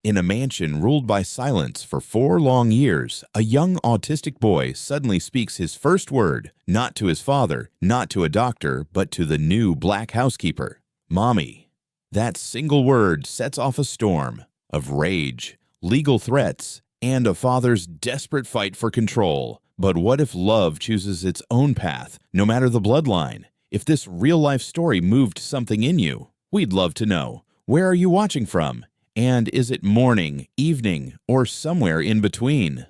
In a mansion ruled by silence for 4 long years, a young autistic boy suddenly speaks his first word, not to his father, not to a doctor, but to the new black housekeeper, Mommy. That single word sets off a storm of rage, legal threats, and a father's desperate fight for control. But what if love chooses its own path, no matter the bloodline? If this real-life story moved something in you, we'd love to know. Where are you watching from? And is it morning, evening, or somewhere in between?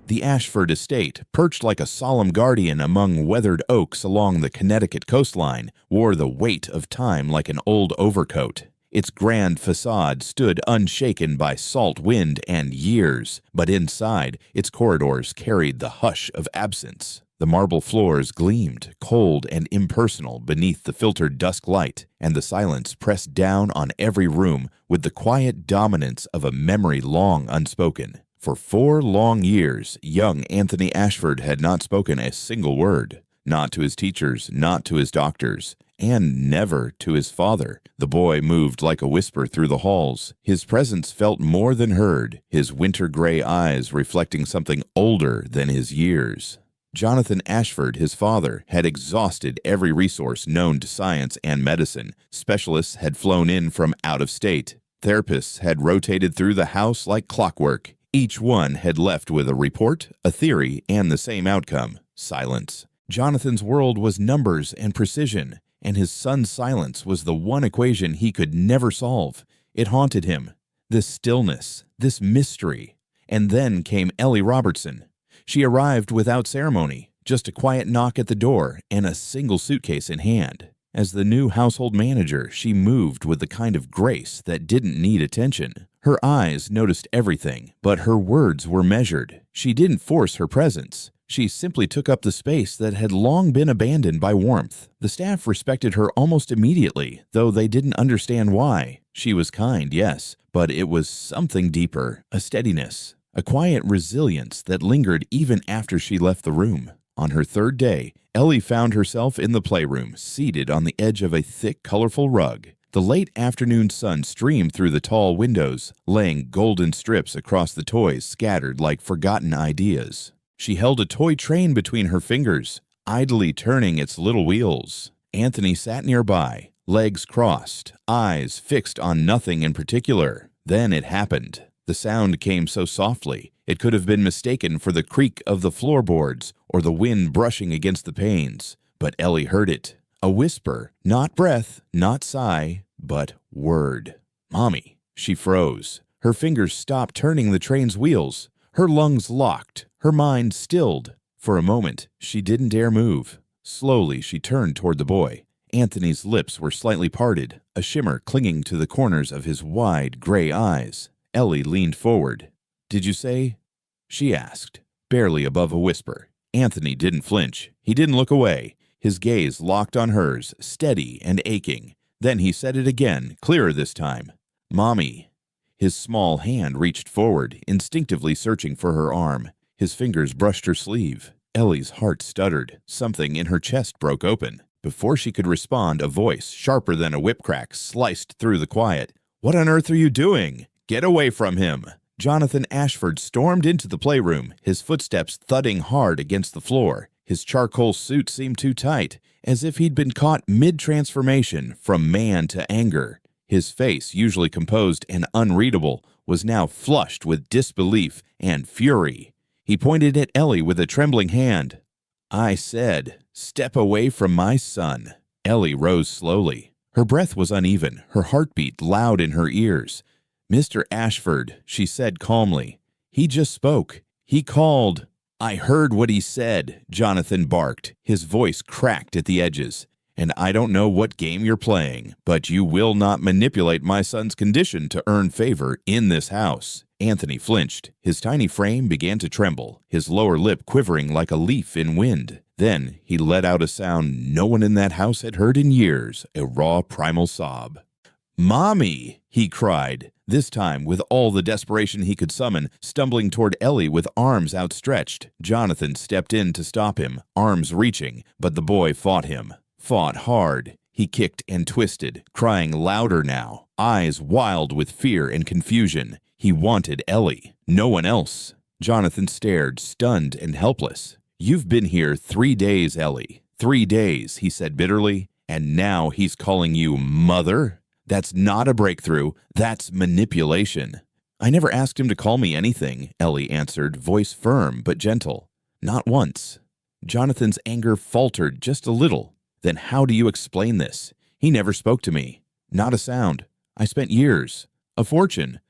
The Ashford estate, perched like a solemn guardian among weathered oaks along the Connecticut coastline, wore the weight of time like an old overcoat. Its grand facade stood unshaken by salt wind and years, but inside, its corridors carried the hush of absence. The marble floors gleamed, cold and impersonal beneath the filtered dusk light, and the silence pressed down on every room with the quiet dominance of a memory long unspoken. For 4 long years, young Anthony Ashford had not spoken a single word, not to his teachers, not to his doctors, and never to his father. The boy moved like a whisper through the halls. His presence felt more than heard, his winter-gray eyes reflecting something older than his years. Jonathan Ashford, his father, had exhausted every resource known to science and medicine. Specialists had flown in from out of state. Therapists had rotated through the house like clockwork. Each one had left with a report, a theory, and the same outcome: silence. Jonathan's world was numbers and precision, and his son's silence was the one equation he could never solve. It haunted him, this stillness, this mystery. And then came Ellie Robertson. She arrived without ceremony, just a quiet knock at the door and a single suitcase in hand. As the new household manager, she moved with the kind of grace that didn't need attention. Her eyes noticed everything, but her words were measured. She didn't force her presence. She simply took up the space that had long been abandoned by warmth. The staff respected her almost immediately, though they didn't understand why. She was kind, yes, but it was something deeper, a steadiness, a quiet resilience that lingered even after she left the room. On her 3rd day, Ellie found herself in the playroom, seated on the edge of a thick, colorful rug. The late afternoon sun streamed through the tall windows, laying golden strips across the toys scattered like forgotten ideas. She held a toy train between her fingers, idly turning its little wheels. Anthony sat nearby, legs crossed, eyes fixed on nothing in particular. Then it happened. The sound came so softly, it could have been mistaken for the creak of the floorboards or the wind brushing against the panes. But Ellie heard it. A whisper, not breath, not sigh, but word. Mommy. She froze. Her fingers stopped turning the train's wheels. Her lungs locked. Her mind stilled. For a moment, she didn't dare move. Slowly, she turned toward the boy. Anthony's lips were slightly parted, a shimmer clinging to the corners of his wide, gray eyes. Ellie leaned forward. "Did you say?" she asked, barely above a whisper. Anthony didn't flinch. He didn't look away. His gaze locked on hers, steady and aching. Then he said it again, clearer this time. "Mommy." His small hand reached forward, instinctively searching for her arm. His fingers brushed her sleeve. Ellie's heart stuttered. Something in her chest broke open. Before she could respond, a voice, sharper than a whip crack, sliced through the quiet. "What on earth are you doing? Get away from him!" Jonathan Ashford stormed into the playroom, his footsteps thudding hard against the floor. His charcoal suit seemed too tight, as if he'd been caught mid-transformation from man to anger. His face, usually composed and unreadable, was now flushed with disbelief and fury. He pointed at Ellie with a trembling hand. "I said, step away from my son." Ellie rose slowly. Her breath was uneven, her heartbeat loud in her ears. "Mr. Ashford," she said calmly. "He just spoke. He called." "I heard what he said," Jonathan barked. His voice cracked at the edges. "And I don't know what game you're playing, but you will not manipulate my son's condition to earn favor in this house." Anthony flinched. His tiny frame began to tremble, his lower lip quivering like a leaf in wind. Then he let out a sound no one in that house had heard in years, a raw primal sob. "Mommy!" he cried, this time with all the desperation he could summon, stumbling toward Ellie with arms outstretched. Jonathan stepped in to stop him, arms reaching, but the boy fought him. Fought hard. He kicked and twisted, crying louder now. eyes wild with fear and confusion. He wanted Ellie, no one else. Jonathan stared, stunned and helpless. "You've been here 3 days, Ellie. 3 days," he said bitterly, "and now he's calling you mother? That's not a breakthrough, that's manipulation." "I never asked him to call me anything," Ellie answered, voice firm but gentle. "Not once." Jonathan's anger faltered just a little. "Then how do you explain this? He never spoke to me. Not a sound. I spent years, a fortune.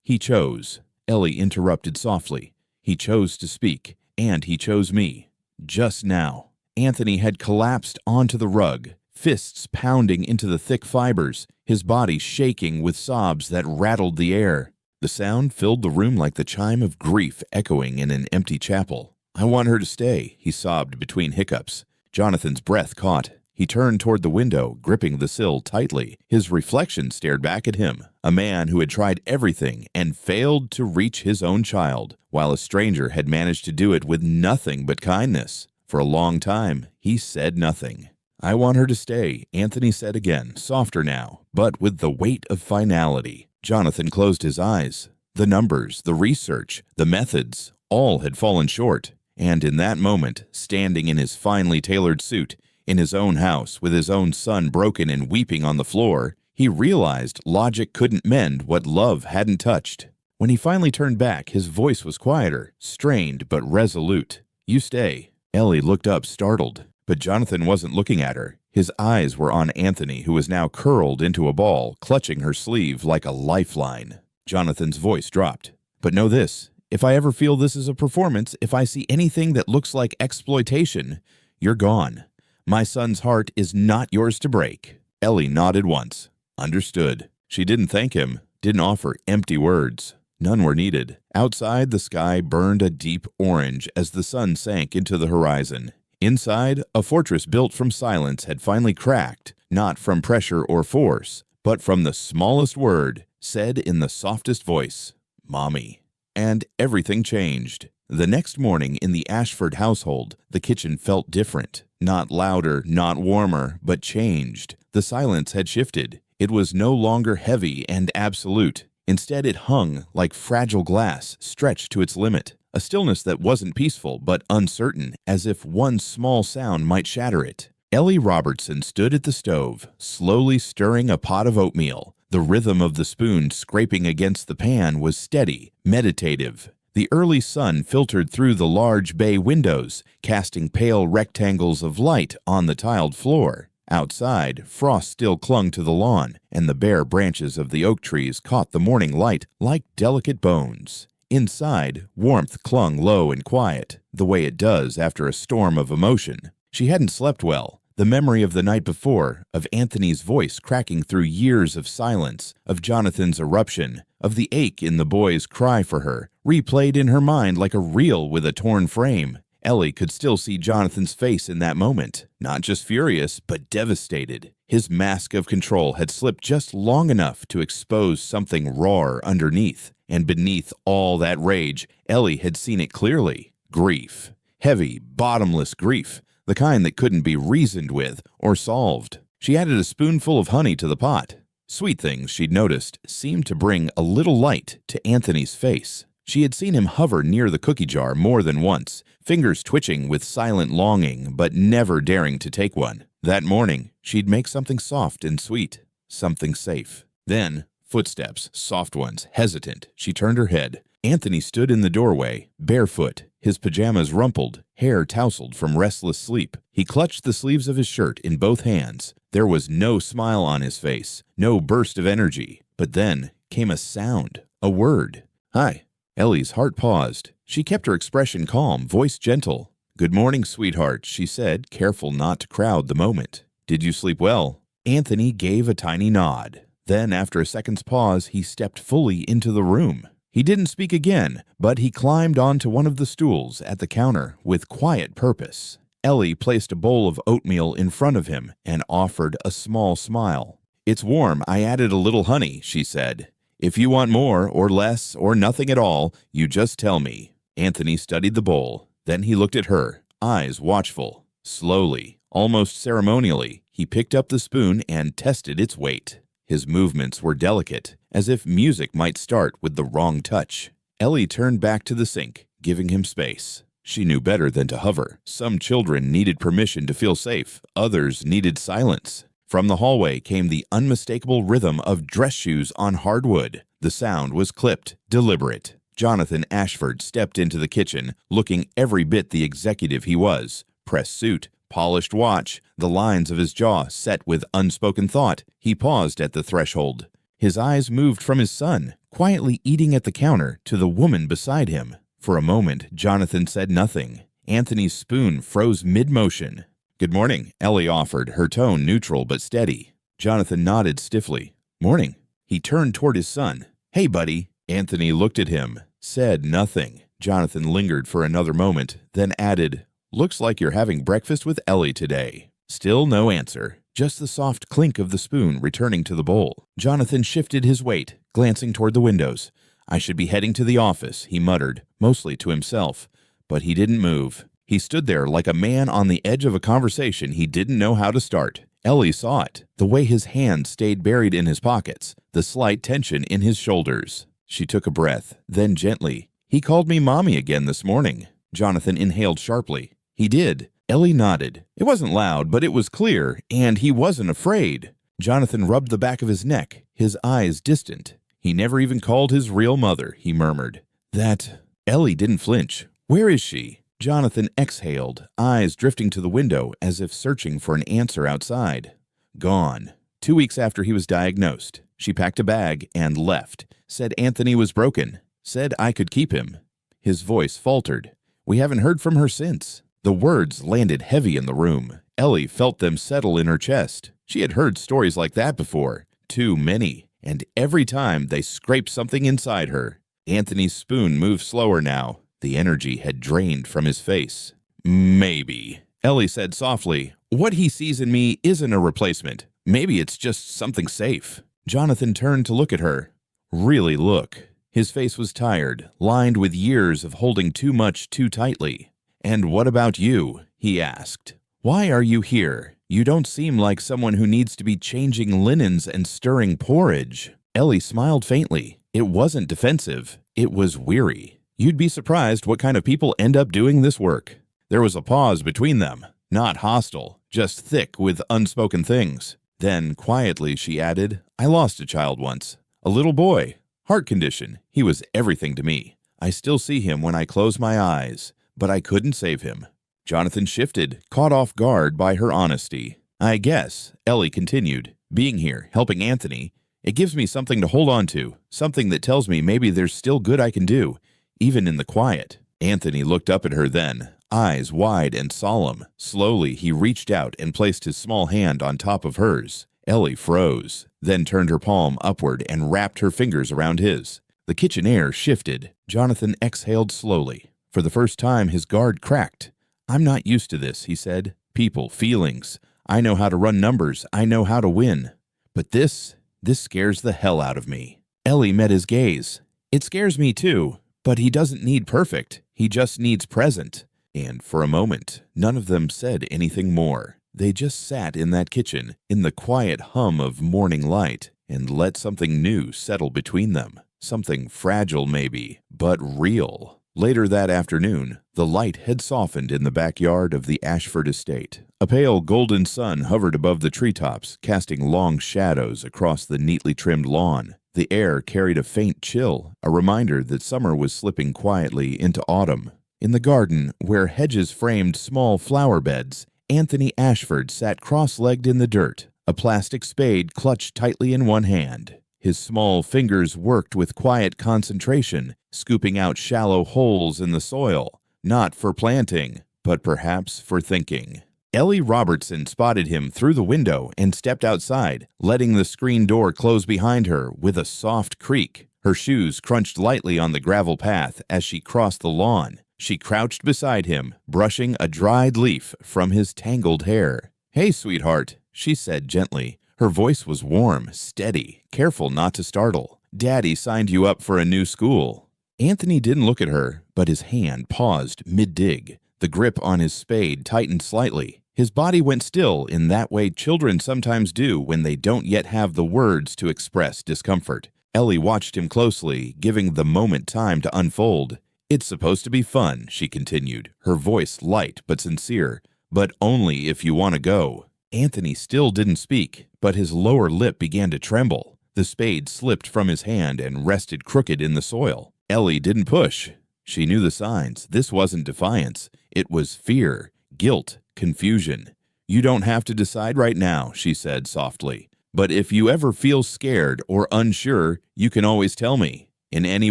He chose." Ellie interrupted softly. "He chose to speak, and he chose me. Just now." Anthony had collapsed onto the rug, fists pounding into the thick fibers, his body shaking with sobs that rattled the air. The sound filled the room like the chime of grief echoing in an empty chapel. "I want her to stay," he sobbed between hiccups. Jonathan's breath caught. He turned toward the window, gripping the sill tightly. His reflection stared back at him, a man who had tried everything and failed to reach his own child, while a stranger had managed to do it with nothing but kindness. For a long time, he said nothing. "I want her to stay," Anthony said again, softer now, but with the weight of finality. Jonathan closed his eyes. The numbers, the research, the methods, all had fallen short. And in that moment, standing in his finely tailored suit, in his own house, with his own son broken and weeping on the floor, he realized logic couldn't mend what love hadn't touched. When he finally turned back, his voice was quieter, strained but resolute. "You stay." Ellie looked up, startled, but Jonathan wasn't looking at her. His eyes were on Anthony, who was now curled into a ball, clutching her sleeve like a lifeline. Jonathan's voice dropped. "But know this, if I ever feel this is a performance, if I see anything that looks like exploitation, you're gone. My son's heart is not yours to break." Ellie nodded once. Understood. She didn't thank him, didn't offer empty words. None were needed. Outside, the sky burned a deep orange as the sun sank into the horizon. Inside, a fortress built from silence had finally cracked, not from pressure or force, but from the smallest word, said in the softest voice, "Mommy." And everything changed. The next morning in the Ashford household, the kitchen felt different. Not louder, not warmer, but changed. The silence had shifted. It was no longer heavy and absolute. Instead, it hung like fragile glass, stretched to its limit. A stillness that wasn't peaceful, but uncertain, as if one small sound might shatter it. Ellie Robertson stood at the stove, slowly stirring a pot of oatmeal. The rhythm of the spoon scraping against the pan was steady, meditative. The early sun filtered through the large bay windows, casting pale rectangles of light on the tiled floor. Outside, frost still clung to the lawn, and the bare branches of the oak trees caught the morning light like delicate bones. Inside, warmth clung low and quiet, the way it does after a storm of emotion. She hadn't slept well. The memory of the night before, of Anthony's voice cracking through years of silence, of Jonathan's eruption, of the ache in the boy's cry for her, replayed in her mind like a reel with a torn frame. Ellie could still see Jonathan's face in that moment, not just furious, but devastated. His mask of control had slipped just long enough to expose something raw underneath, and beneath all that rage, Ellie had seen it clearly. Grief. Heavy, bottomless grief. The kind that couldn't be reasoned with or solved. She added a spoonful of honey to the pot. Sweet things, she'd noticed, seemed to bring a little light to Anthony's face. She had seen him hover near the cookie jar more than once, fingers twitching with silent longing, but never daring to take one. That morning, she'd make something soft and sweet, something safe. Then, footsteps, soft ones, hesitant. She turned her head. Anthony stood in the doorway, barefoot, his pajamas rumpled, hair tousled from restless sleep. He clutched the sleeves of his shirt in both hands. There was no smile on his face, no burst of energy. But then came a sound, a word. "Hi." Ellie's heart paused. She kept her expression calm, voice gentle. "Good morning, sweetheart," she said, careful not to crowd the moment. "Did you sleep well?" Anthony gave a tiny nod. Then, after a second's pause, he stepped fully into the room. He didn't speak again, but he climbed onto one of the stools at the counter with quiet purpose. Ellie placed a bowl of oatmeal in front of him and offered a small smile. "It's warm. I added a little honey," she said. "If you want more or less or nothing at all, you just tell me." Anthony studied the bowl. Then he looked at her, eyes watchful. Slowly, almost ceremonially, he picked up the spoon and tested its weight. His movements were delicate, as if music might start with the wrong touch. Ellie turned back to the sink, giving him space. She knew better than to hover. Some children needed permission to feel safe. Others needed silence. From the hallway came the unmistakable rhythm of dress shoes on hardwood. The sound was clipped, deliberate. Jonathan Ashford stepped into the kitchen, looking every bit the executive he was. Pressed suit, polished watch, the lines of his jaw set with unspoken thought. He paused at the threshold. His eyes moved from his son, quietly eating at the counter, to the woman beside him. For a moment, Jonathan said nothing. Anthony's spoon froze mid-motion. "Good morning," Ellie offered, her tone neutral but steady. Jonathan nodded stiffly. "Morning." He turned toward his son. "Hey, buddy." Anthony looked at him, said nothing. Jonathan lingered for another moment, then added, "Looks like you're having breakfast with Ellie today." Still no answer, just the soft clink of the spoon returning to the bowl. Jonathan shifted his weight, glancing toward the windows. "I should be heading to the office," he muttered, mostly to himself. But he didn't move. He stood there like a man on the edge of a conversation he didn't know how to start. Ellie saw it, the way his hands stayed buried in his pockets, the slight tension in his shoulders. She took a breath, then gently, "He called me mommy again this morning." Jonathan inhaled sharply. "He did." Ellie nodded. It wasn't loud, but it was clear, and he wasn't afraid. Jonathan rubbed the back of his neck, his eyes distant. "He never even called his real mother," he murmured. "That—" Ellie didn't flinch. "Where is she?" Jonathan exhaled, eyes drifting to the window as if searching for an answer outside. "Gone. 2 weeks after he was diagnosed. She packed a bag and left. Said Anthony was broken. Said I could keep him." His voice faltered. "We haven't heard from her since." The words landed heavy in the room. Ellie felt them settle in her chest. She had heard stories like that before. Too many. And every time they scraped something inside her. Anthony's spoon moved slower now. The energy had drained from his face. "Maybe," Ellie said softly. "What he sees in me isn't a replacement. Maybe it's just something safe." Jonathan turned to look at her. Really look. His face was tired, lined with years of holding too much too tightly. "And what about you?" he asked. "Why are you here? You don't seem like someone who needs to be changing linens and stirring porridge." Ellie smiled faintly. It wasn't defensive. It was weary. "You'd be surprised what kind of people end up doing this work." There was a pause between them. Not hostile, just thick with unspoken things. Then, quietly, she added, "I lost a child once. A little boy. Heart condition. He was everything to me. I still see him when I close my eyes, but I couldn't save him." Jonathan shifted, caught off guard by her honesty. "I guess," Ellie continued, "being here, helping Anthony, it gives me something to hold on to, something that tells me maybe there's still good I can do, even in the quiet." Anthony looked up at her then, eyes wide and solemn. Slowly, he reached out and placed his small hand on top of hers. Ellie froze, then turned her palm upward and wrapped her fingers around his. The kitchen air shifted. Jonathan exhaled slowly. For the first time, his guard cracked. "I'm not used to this," he said. "People, feelings. I know how to run numbers. I know how to win. But this scares the hell out of me." Ellie met his gaze. "It scares me too. But he doesn't need perfect. He just needs present." And for a moment, none of them said anything more. They just sat in that kitchen, in the quiet hum of morning light, and let something new settle between them. Something fragile maybe, but real. Later that afternoon, the light had softened in the backyard of the Ashford estate. A pale golden sun hovered above the treetops, casting long shadows across the neatly trimmed lawn. The air carried a faint chill, a reminder that summer was slipping quietly into autumn. In the garden, where hedges framed small flower beds, Anthony Ashford sat cross-legged in the dirt, a plastic spade clutched tightly in one hand. His small fingers worked with quiet concentration, scooping out shallow holes in the soil, not for planting, but perhaps for thinking. Ellie Robertson spotted him through the window and stepped outside, letting the screen door close behind her with a soft creak. Her shoes crunched lightly on the gravel path as she crossed the lawn. She crouched beside him, brushing a dried leaf from his tangled hair. "Hey, sweetheart," she said gently. Her voice was warm, steady, careful not to startle. "Daddy signed you up for a new school." Anthony didn't look at her, but his hand paused mid-dig. The grip on his spade tightened slightly. His body went still in that way children sometimes do when they don't yet have the words to express discomfort. Ellie watched him closely, giving the moment time to unfold. "It's supposed to be fun," she continued, her voice light but sincere, "but only if you want to go." Anthony still didn't speak, but his lower lip began to tremble. The spade slipped from his hand and rested crooked in the soil. Ellie didn't push. She knew the signs. This wasn't defiance. It was fear, guilt, confusion. "You don't have to decide right now," she said softly. "But if you ever feel scared or unsure, you can always tell me. In any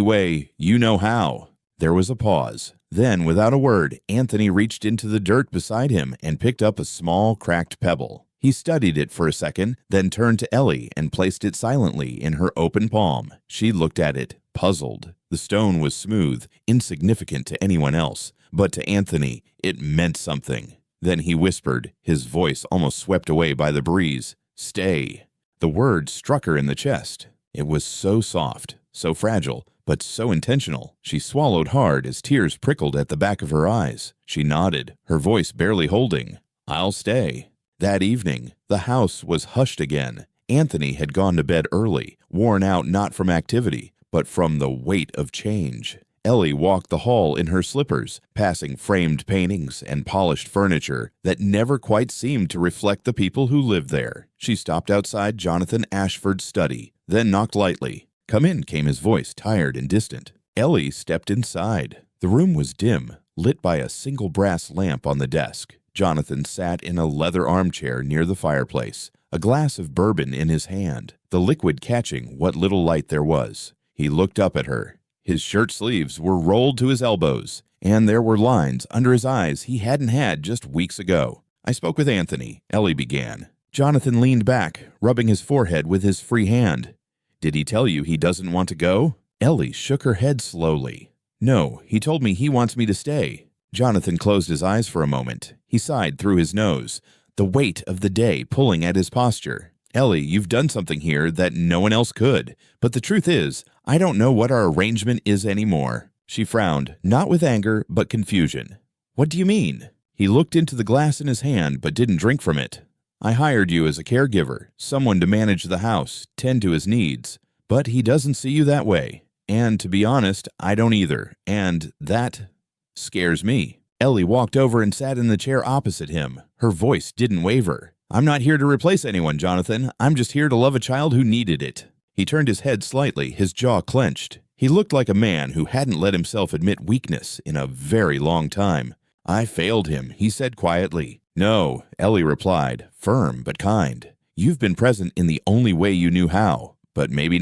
way, you know how." There was a pause. Then, without a word, Anthony reached into the dirt beside him and picked up a small, cracked pebble. He studied it for a second, then turned to Ellie and placed it silently in her open palm. She looked at it, puzzled. The stone was smooth, insignificant to anyone else, but to Anthony, it meant something. Then he whispered, his voice almost swept away by the breeze, "Stay." The word struck her in the chest. It was so soft, so fragile, but so intentional. She swallowed hard as tears prickled at the back of her eyes. She nodded, her voice barely holding. "I'll stay." That evening, the house was hushed again. Anthony had gone to bed early, worn out not from activity, but from the weight of change. Ellie walked the hall in her slippers, passing framed paintings and polished furniture that never quite seemed to reflect the people who lived there. She stopped outside Jonathan Ashford's study, then knocked lightly. "Come in," came his voice, tired and distant. Ellie stepped inside. The room was dim, lit by a single brass lamp on the desk. Jonathan sat in a leather armchair near the fireplace, a glass of bourbon in his hand, the liquid catching what little light there was. He looked up at her. His shirt sleeves were rolled to his elbows, and there were lines under his eyes he hadn't had just weeks ago. "I spoke with Anthony," Ellie began. Jonathan leaned back, rubbing his forehead with his free hand. "Did he tell you he doesn't want to go?" Ellie shook her head slowly. "No, he told me he wants me to stay." Jonathan closed his eyes for a moment. He sighed through his nose, the weight of the day pulling at his posture. "Ellie, you've done something here that no one else could. But the truth is, I don't know what our arrangement is anymore." She frowned, not with anger, but confusion. "What do you mean?" He looked into the glass in his hand, but didn't drink from it. "I hired you as a caregiver, someone to manage the house, tend to his needs. But he doesn't see you that way. And to be honest, I don't either. And that scares me." Ellie walked over and sat in the chair opposite him. Her voice didn't waver. "I'm not here to replace anyone, Jonathan. I'm just here to love a child who needed it." He turned his head slightly, his jaw clenched. He looked like a man who hadn't let himself admit weakness in a very long time. "I failed him," he said quietly. "No," Ellie replied, firm but kind. "You've been present in the only way you knew how. But maybe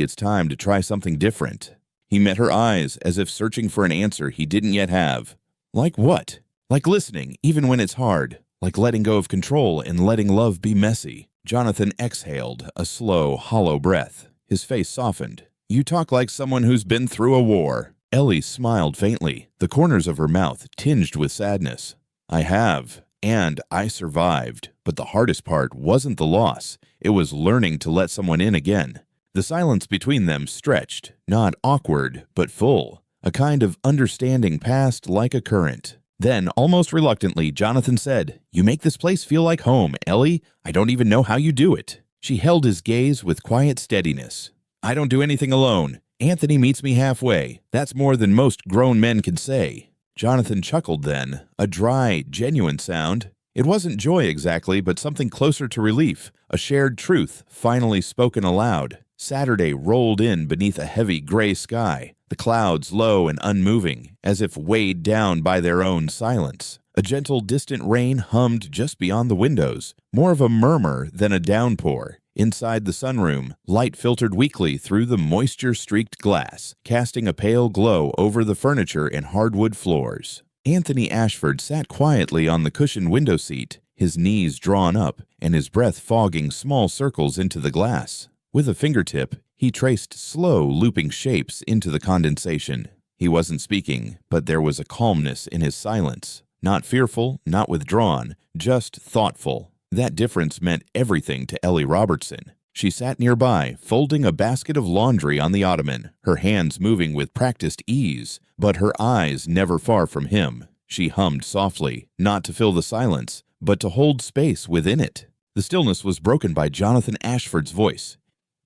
it's time to try something different." He met her eyes as if searching for an answer he didn't yet have. "Like what?" "Like listening, even when it's hard. Like letting go of control and letting love be messy." Jonathan exhaled a slow, hollow breath. His face softened. "You talk like someone who's been through a war." Ellie smiled faintly, the corners of her mouth tinged with sadness. "I have, and I survived. But the hardest part wasn't the loss. It was learning to let someone in again." The silence between them stretched, not awkward, but full. A kind of understanding passed like a current. Then, almost reluctantly, Jonathan said, "You make this place feel like home, Ellie. I don't even know how you do it." She held his gaze with quiet steadiness. "I don't do anything alone. Anthony meets me halfway. That's more than most grown men can say." Jonathan chuckled then, a dry, genuine sound. It wasn't joy exactly, but something closer to relief, a shared truth finally spoken aloud. Saturday rolled in beneath a heavy gray sky, the clouds low and unmoving, as if weighed down by their own silence. A gentle, distant rain hummed just beyond the windows, more of a murmur than a downpour. Inside the sunroom, light filtered weakly through the moisture-streaked glass, casting a pale glow over the furniture and hardwood floors. Anthony Ashford sat quietly on the cushioned window seat, his knees drawn up and his breath fogging small circles into the glass. With a fingertip, he traced slow, looping shapes into the condensation. He wasn't speaking, but there was a calmness in his silence. Not fearful, not withdrawn, just thoughtful. That difference meant everything to Ellie Robertson. She sat nearby, folding a basket of laundry on the ottoman, her hands moving with practiced ease, but her eyes never far from him. She hummed softly, not to fill the silence, but to hold space within it. The stillness was broken by Jonathan Ashford's voice.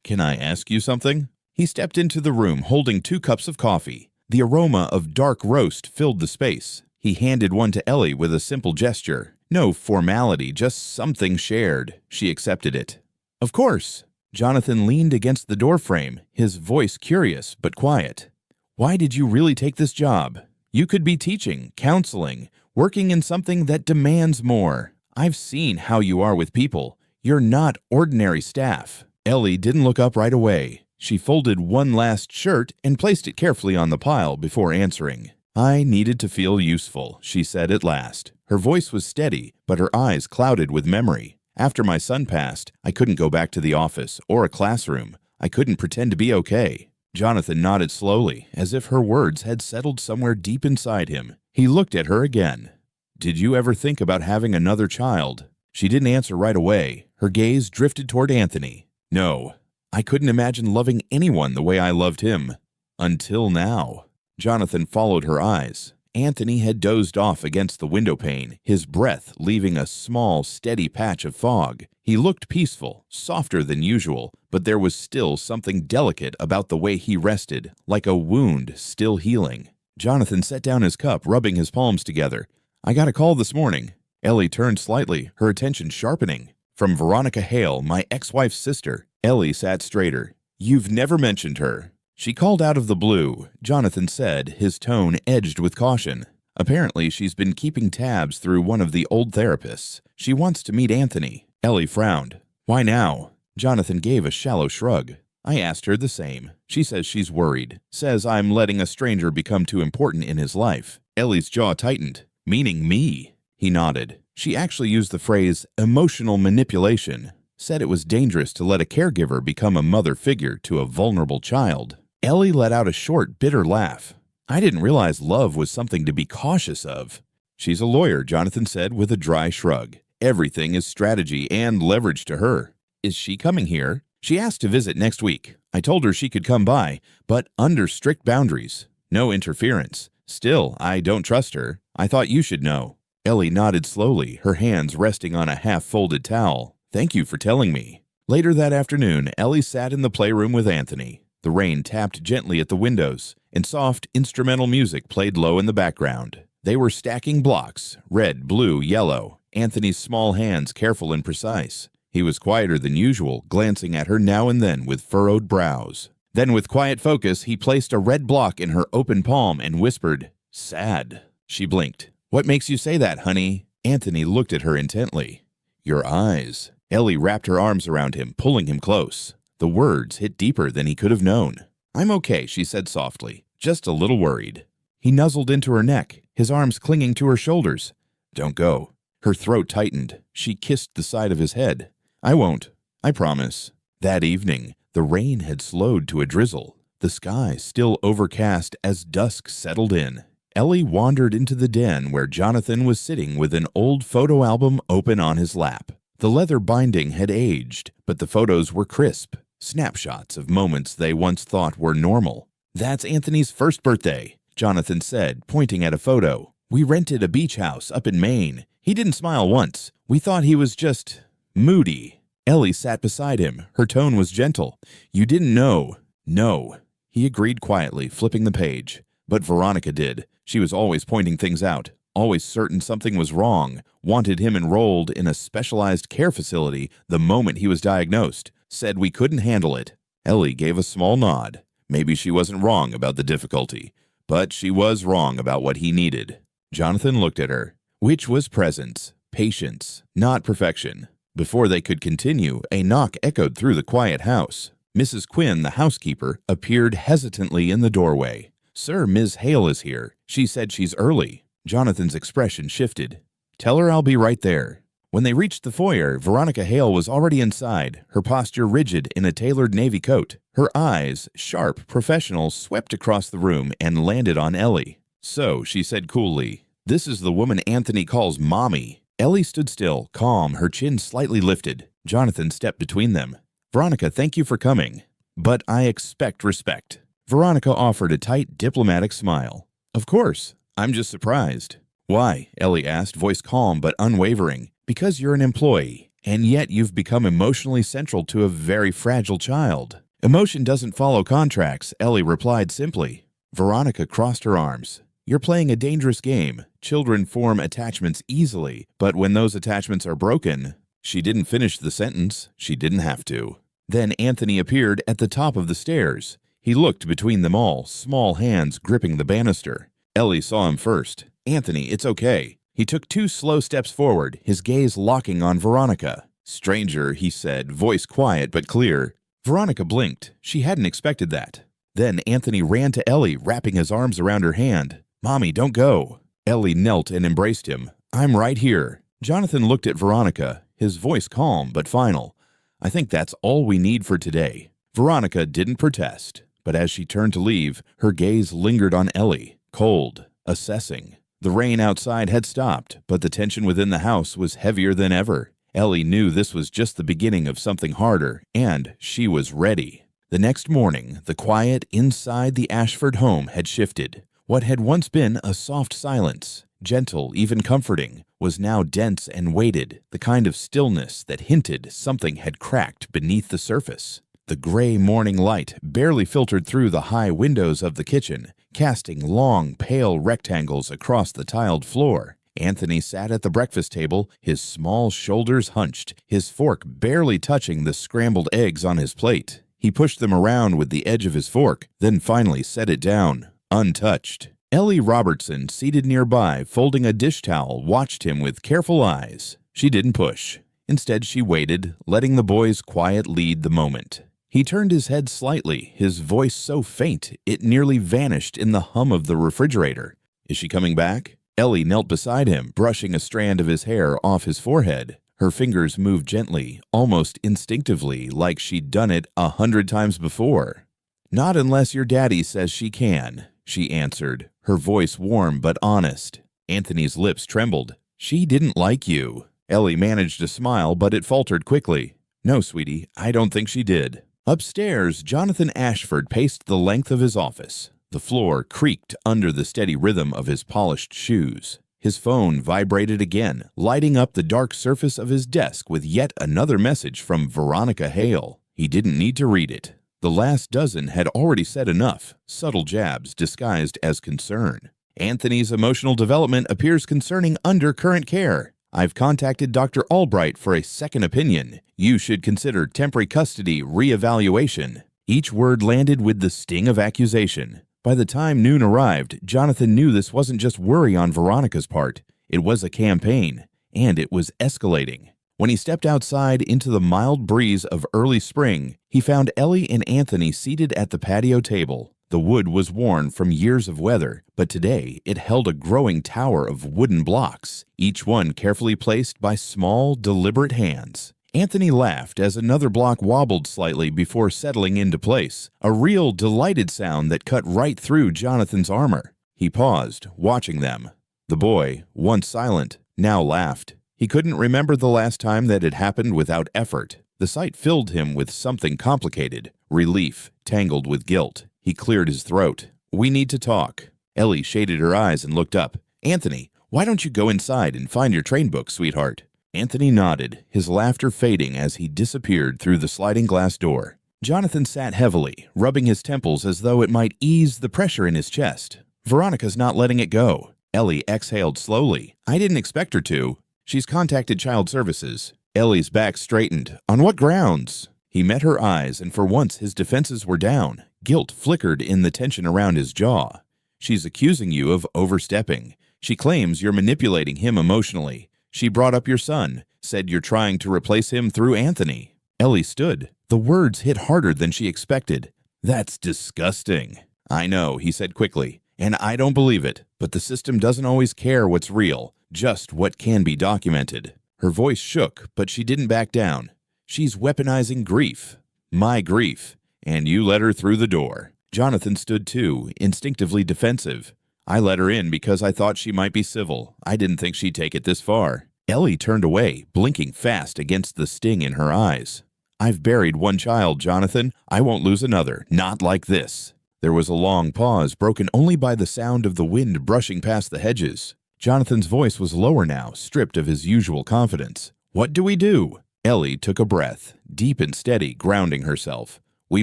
"Can I ask you something?" He stepped into the room holding 2 cups of coffee. The aroma of dark roast filled the space. He handed one to Ellie with a simple gesture. No formality, just something shared. She accepted it. "Of course." Jonathan leaned against the doorframe, his voice curious but quiet. "Why did you really take this job? You could be teaching, counseling, working in something that demands more. I've seen how you are with people. You're not ordinary staff." Ellie didn't look up right away. She folded one last shirt and placed it carefully on the pile before answering. "I needed to feel useful," she said at last. Her voice was steady, but her eyes clouded with memory. "After my son passed, I couldn't go back to the office or a classroom. I couldn't pretend to be okay." Jonathan nodded slowly, as if her words had settled somewhere deep inside him. He looked at her again. "Did you ever think about having another child?" She didn't answer right away. Her gaze drifted toward Anthony. "No. I couldn't imagine loving anyone the way I loved him. Until now." Jonathan followed her eyes. Anthony had dozed off against the window pane, his breath leaving a small, steady patch of fog. He looked peaceful, softer than usual, but there was still something delicate about the way he rested, like a wound still healing. Jonathan set down his cup, rubbing his palms together. "I got a call this morning." Ellie turned slightly, her attention sharpening. "From Veronica Hale, my ex-wife's sister." Ellie sat straighter. "You've never mentioned her." "She called out of the blue," Jonathan said, his tone edged with caution. "Apparently she's been keeping tabs through one of the old therapists. She wants to meet Anthony." Ellie frowned. "Why now?" Jonathan gave a shallow shrug. "I asked her the same. She says she's worried. Says I'm letting a stranger become too important in his life." Ellie's jaw tightened. "Meaning me?" He nodded. She actually used the phrase emotional manipulation. Said it was dangerous to let a caregiver become a mother figure to a vulnerable child. Ellie let out a short, bitter laugh. "I didn't realize love was something to be cautious of." "She's a lawyer," Jonathan said with a dry shrug. "Everything is strategy and leverage to her." "Is she coming here?" "She asked to visit next week. I told her she could come by, but under strict boundaries. No interference. Still, I don't trust her. I thought you should know." Ellie nodded slowly, her hands resting on a half-folded towel. "Thank you for telling me." Later that afternoon, Ellie sat in the playroom with Anthony. The rain tapped gently at the windows, and soft instrumental music played low in the background. They were stacking blocks, red, blue, yellow, Anthony's small hands careful and precise. He was quieter than usual, glancing at her now and then with furrowed brows. Then with quiet focus, he placed a red block in her open palm and whispered, "Sad." She blinked. "What makes you say that, honey?" Anthony looked at her intently. "Your eyes." Ellie wrapped her arms around him, pulling him close. The words hit deeper than he could have known. "I'm okay," she said softly. "Just a little worried." He nuzzled into her neck, his arms clinging to her shoulders. "Don't go." Her throat tightened. She kissed the side of his head. "I won't. I promise." That evening, the rain had slowed to a drizzle, the sky still overcast as dusk settled in. Ellie wandered into the den where Jonathan was sitting with an old photo album open on his lap. The leather binding had aged, but the photos were crisp, snapshots of moments they once thought were normal. "That's Anthony's first birthday," Jonathan said, pointing at a photo. "We rented a beach house up in Maine. He didn't smile once. We thought he was just moody." Ellie sat beside him. Her tone was gentle. "You didn't know." "No." He agreed quietly, flipping the page. "But Veronica did. She was always pointing things out, always certain something was wrong, wanted him enrolled in a specialized care facility the moment he was diagnosed, said we couldn't handle it." Ellie gave a small nod. Maybe she wasn't wrong about the difficulty, but she was wrong about what he needed. Jonathan looked at her. Which was presence, patience, not perfection. Before they could continue, a knock echoed through the quiet house. Mrs. Quinn, the housekeeper, appeared hesitantly in the doorway. "Sir, Ms. Hale is here. She said she's early." Jonathan's expression shifted. "Tell her I'll be right there." When they reached the foyer, Veronica Hale was already inside, her posture rigid in a tailored navy coat. Her eyes, sharp, professional, swept across the room and landed on Ellie. "So," she said coolly, "this is the woman Anthony calls Mommy." Ellie stood still, calm, her chin slightly lifted. Jonathan stepped between them. "Veronica, thank you for coming. But I expect respect." Veronica offered a tight, diplomatic smile. "Of course. I'm just surprised." Why? Ellie asked, voice calm but unwavering. Because you're an employee, and yet you've become emotionally central to a very fragile child. Emotion doesn't follow contracts, Ellie replied simply. Veronica crossed her arms. You're playing a dangerous game. Children form attachments easily, but when those attachments are broken… She didn't finish the sentence. She didn't have to. Then Anthony appeared at the top of the stairs. He looked between them all, small hands gripping the banister. Ellie saw him first. Anthony, it's okay. He took 2 slow steps forward, his gaze locking on Veronica. Stranger, he said, voice quiet but clear. Veronica blinked. She hadn't expected that. Then Anthony ran to Ellie, wrapping his arms around her hand. Mommy, don't go. Ellie knelt and embraced him. I'm right here. Jonathan looked at Veronica, his voice calm but final. I think that's all we need for today. Veronica didn't protest, but as she turned to leave, her gaze lingered on Ellie, cold, assessing. The rain outside had stopped, but the tension within the house was heavier than ever. Ellie knew this was just the beginning of something harder, and she was ready. The next morning, the quiet inside the Ashford home had shifted. What had once been a soft silence, gentle, even comforting, was now dense and weighted, the kind of stillness that hinted something had cracked beneath the surface. The gray morning light barely filtered through the high windows of the kitchen, casting long, pale rectangles across the tiled floor. Anthony sat at the breakfast table, his small shoulders hunched, his fork barely touching the scrambled eggs on his plate. He pushed them around with the edge of his fork, then finally set it down, untouched. Ellie Robertson, seated nearby, folding a dish towel, watched him with careful eyes. She didn't push. Instead, she waited, letting the boy's quiet lead the moment. He turned his head slightly, his voice so faint it nearly vanished in the hum of the refrigerator. Is she coming back? Ellie knelt beside him, brushing a strand of his hair off his forehead. Her fingers moved gently, almost instinctively, like she'd done it 100 times before. Not unless your daddy says she can, she answered, her voice warm but honest. Anthony's lips trembled. She didn't like you. Ellie managed a smile, but it faltered quickly. No, sweetie, I don't think she did. Upstairs, Jonathan Ashford paced the length of his office. The floor creaked under the steady rhythm of his polished shoes. His phone vibrated again, lighting up the dark surface of his desk with yet another message from Veronica Hale. He didn't need to read it. The last dozen had already said enough, subtle jabs disguised as concern. Anthony's emotional development appears concerning under current care. I've contacted Dr. Albright for a second opinion. You should consider temporary custody reevaluation. Each word landed with the sting of accusation. By the time noon arrived, Jonathan knew this wasn't just worry on Veronica's part. It was a campaign, and it was escalating. When he stepped outside into the mild breeze of early spring, he found Ellie and Anthony seated at the patio table. The wood was worn from years of weather, but today it held a growing tower of wooden blocks, each one carefully placed by small, deliberate hands. Anthony laughed as another block wobbled slightly before settling into place, a real delighted sound that cut right through Jonathan's armor. He paused, watching them. The boy, once silent, now laughed. He couldn't remember the last time that it happened without effort. The sight filled him with something complicated, relief tangled with guilt. He cleared his throat. We need to talk. Ellie shaded her eyes and looked up. Anthony, why don't you go inside and find your train book, sweetheart? Anthony nodded, his laughter fading as he disappeared through the sliding glass door. Jonathan sat heavily, rubbing his temples as though it might ease the pressure in his chest. Veronica's not letting it go. Ellie exhaled slowly. I didn't expect her to. She's contacted child services. Ellie's back straightened. On what grounds? He met her eyes, and for once his defenses were down. Guilt flickered in the tension around his jaw. She's accusing you of overstepping. She claims you're manipulating him emotionally. She brought up your son, said you're trying to replace him through Anthony. Ellie stood. The words hit harder than she expected. That's disgusting. I know, he said quickly, and I don't believe it, but the system doesn't always care what's real, just what can be documented. Her voice shook, but she didn't back down. She's weaponizing grief. My grief. And you let her through the door. Jonathan stood too, instinctively defensive. I let her in because I thought she might be civil. I didn't think she'd take it this far. Ellie turned away, blinking fast against the sting in her eyes. I've buried one child, Jonathan. I won't lose another. Not like this. There was a long pause, broken only by the sound of the wind brushing past the hedges. Jonathan's voice was lower now, stripped of his usual confidence. "What do we do?" Ellie took a breath, deep and steady, grounding herself. "We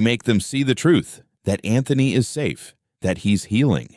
make them see the truth, that Anthony is safe, that he's healing.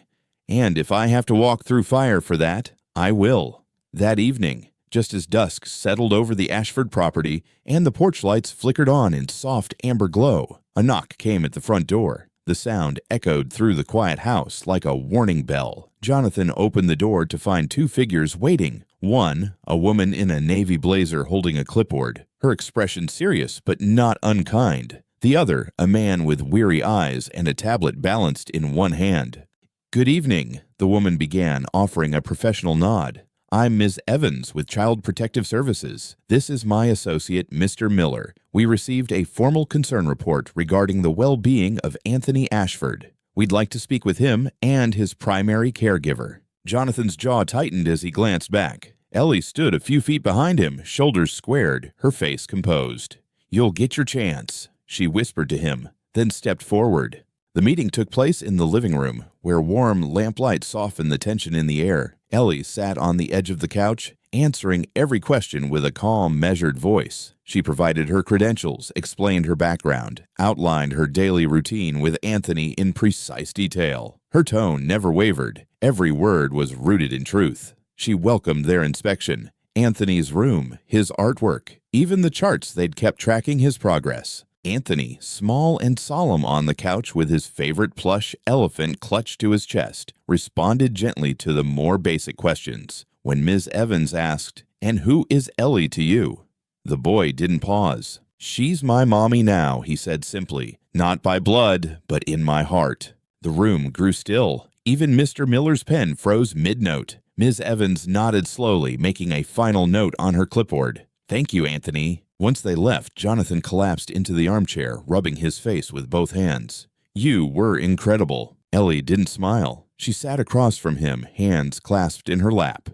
And if I have to walk through fire for that, I will." That evening, just as dusk settled over the Ashford property and the porch lights flickered on in soft amber glow, a knock came at the front door. The sound echoed through the quiet house like a warning bell. Jonathan opened the door to find two figures waiting. One, a woman in a navy blazer holding a clipboard, her expression serious but not unkind. The other, a man with weary eyes and a tablet balanced in one hand. "Good evening," the woman began, offering a professional nod. "I'm Ms. Evans with Child Protective Services. This is my associate, Mr. Miller. We received a formal concern report regarding the well-being of Anthony Ashford. We'd like to speak with him and his primary caregiver." Jonathan's jaw tightened as he glanced back. Ellie stood a few feet behind him, shoulders squared, her face composed. "You'll get your chance," she whispered to him, then stepped forward. The meeting took place in the living room, where warm lamplight softened the tension in the air. Ellie sat on the edge of the couch, answering every question with a calm, measured voice. She provided her credentials, explained her background, outlined her daily routine with Anthony in precise detail. Her tone never wavered. Every word was rooted in truth. She welcomed their inspection, Anthony's room, his artwork, even the charts they'd kept tracking his progress. Anthony, small and solemn on the couch with his favorite plush elephant clutched to his chest, responded gently to the more basic questions. When Ms. Evans asked, "And who is Ellie to you?" the boy didn't pause. "She's my mommy now," he said simply. "Not by blood, but in my heart." The room grew still. Even Mr. Miller's pen froze mid-note. Ms. Evans nodded slowly, making a final note on her clipboard. "Thank you, Anthony." Once they left, Jonathan collapsed into the armchair, rubbing his face with both hands. "You were incredible." Ellie didn't smile. She sat across from him, hands clasped in her lap.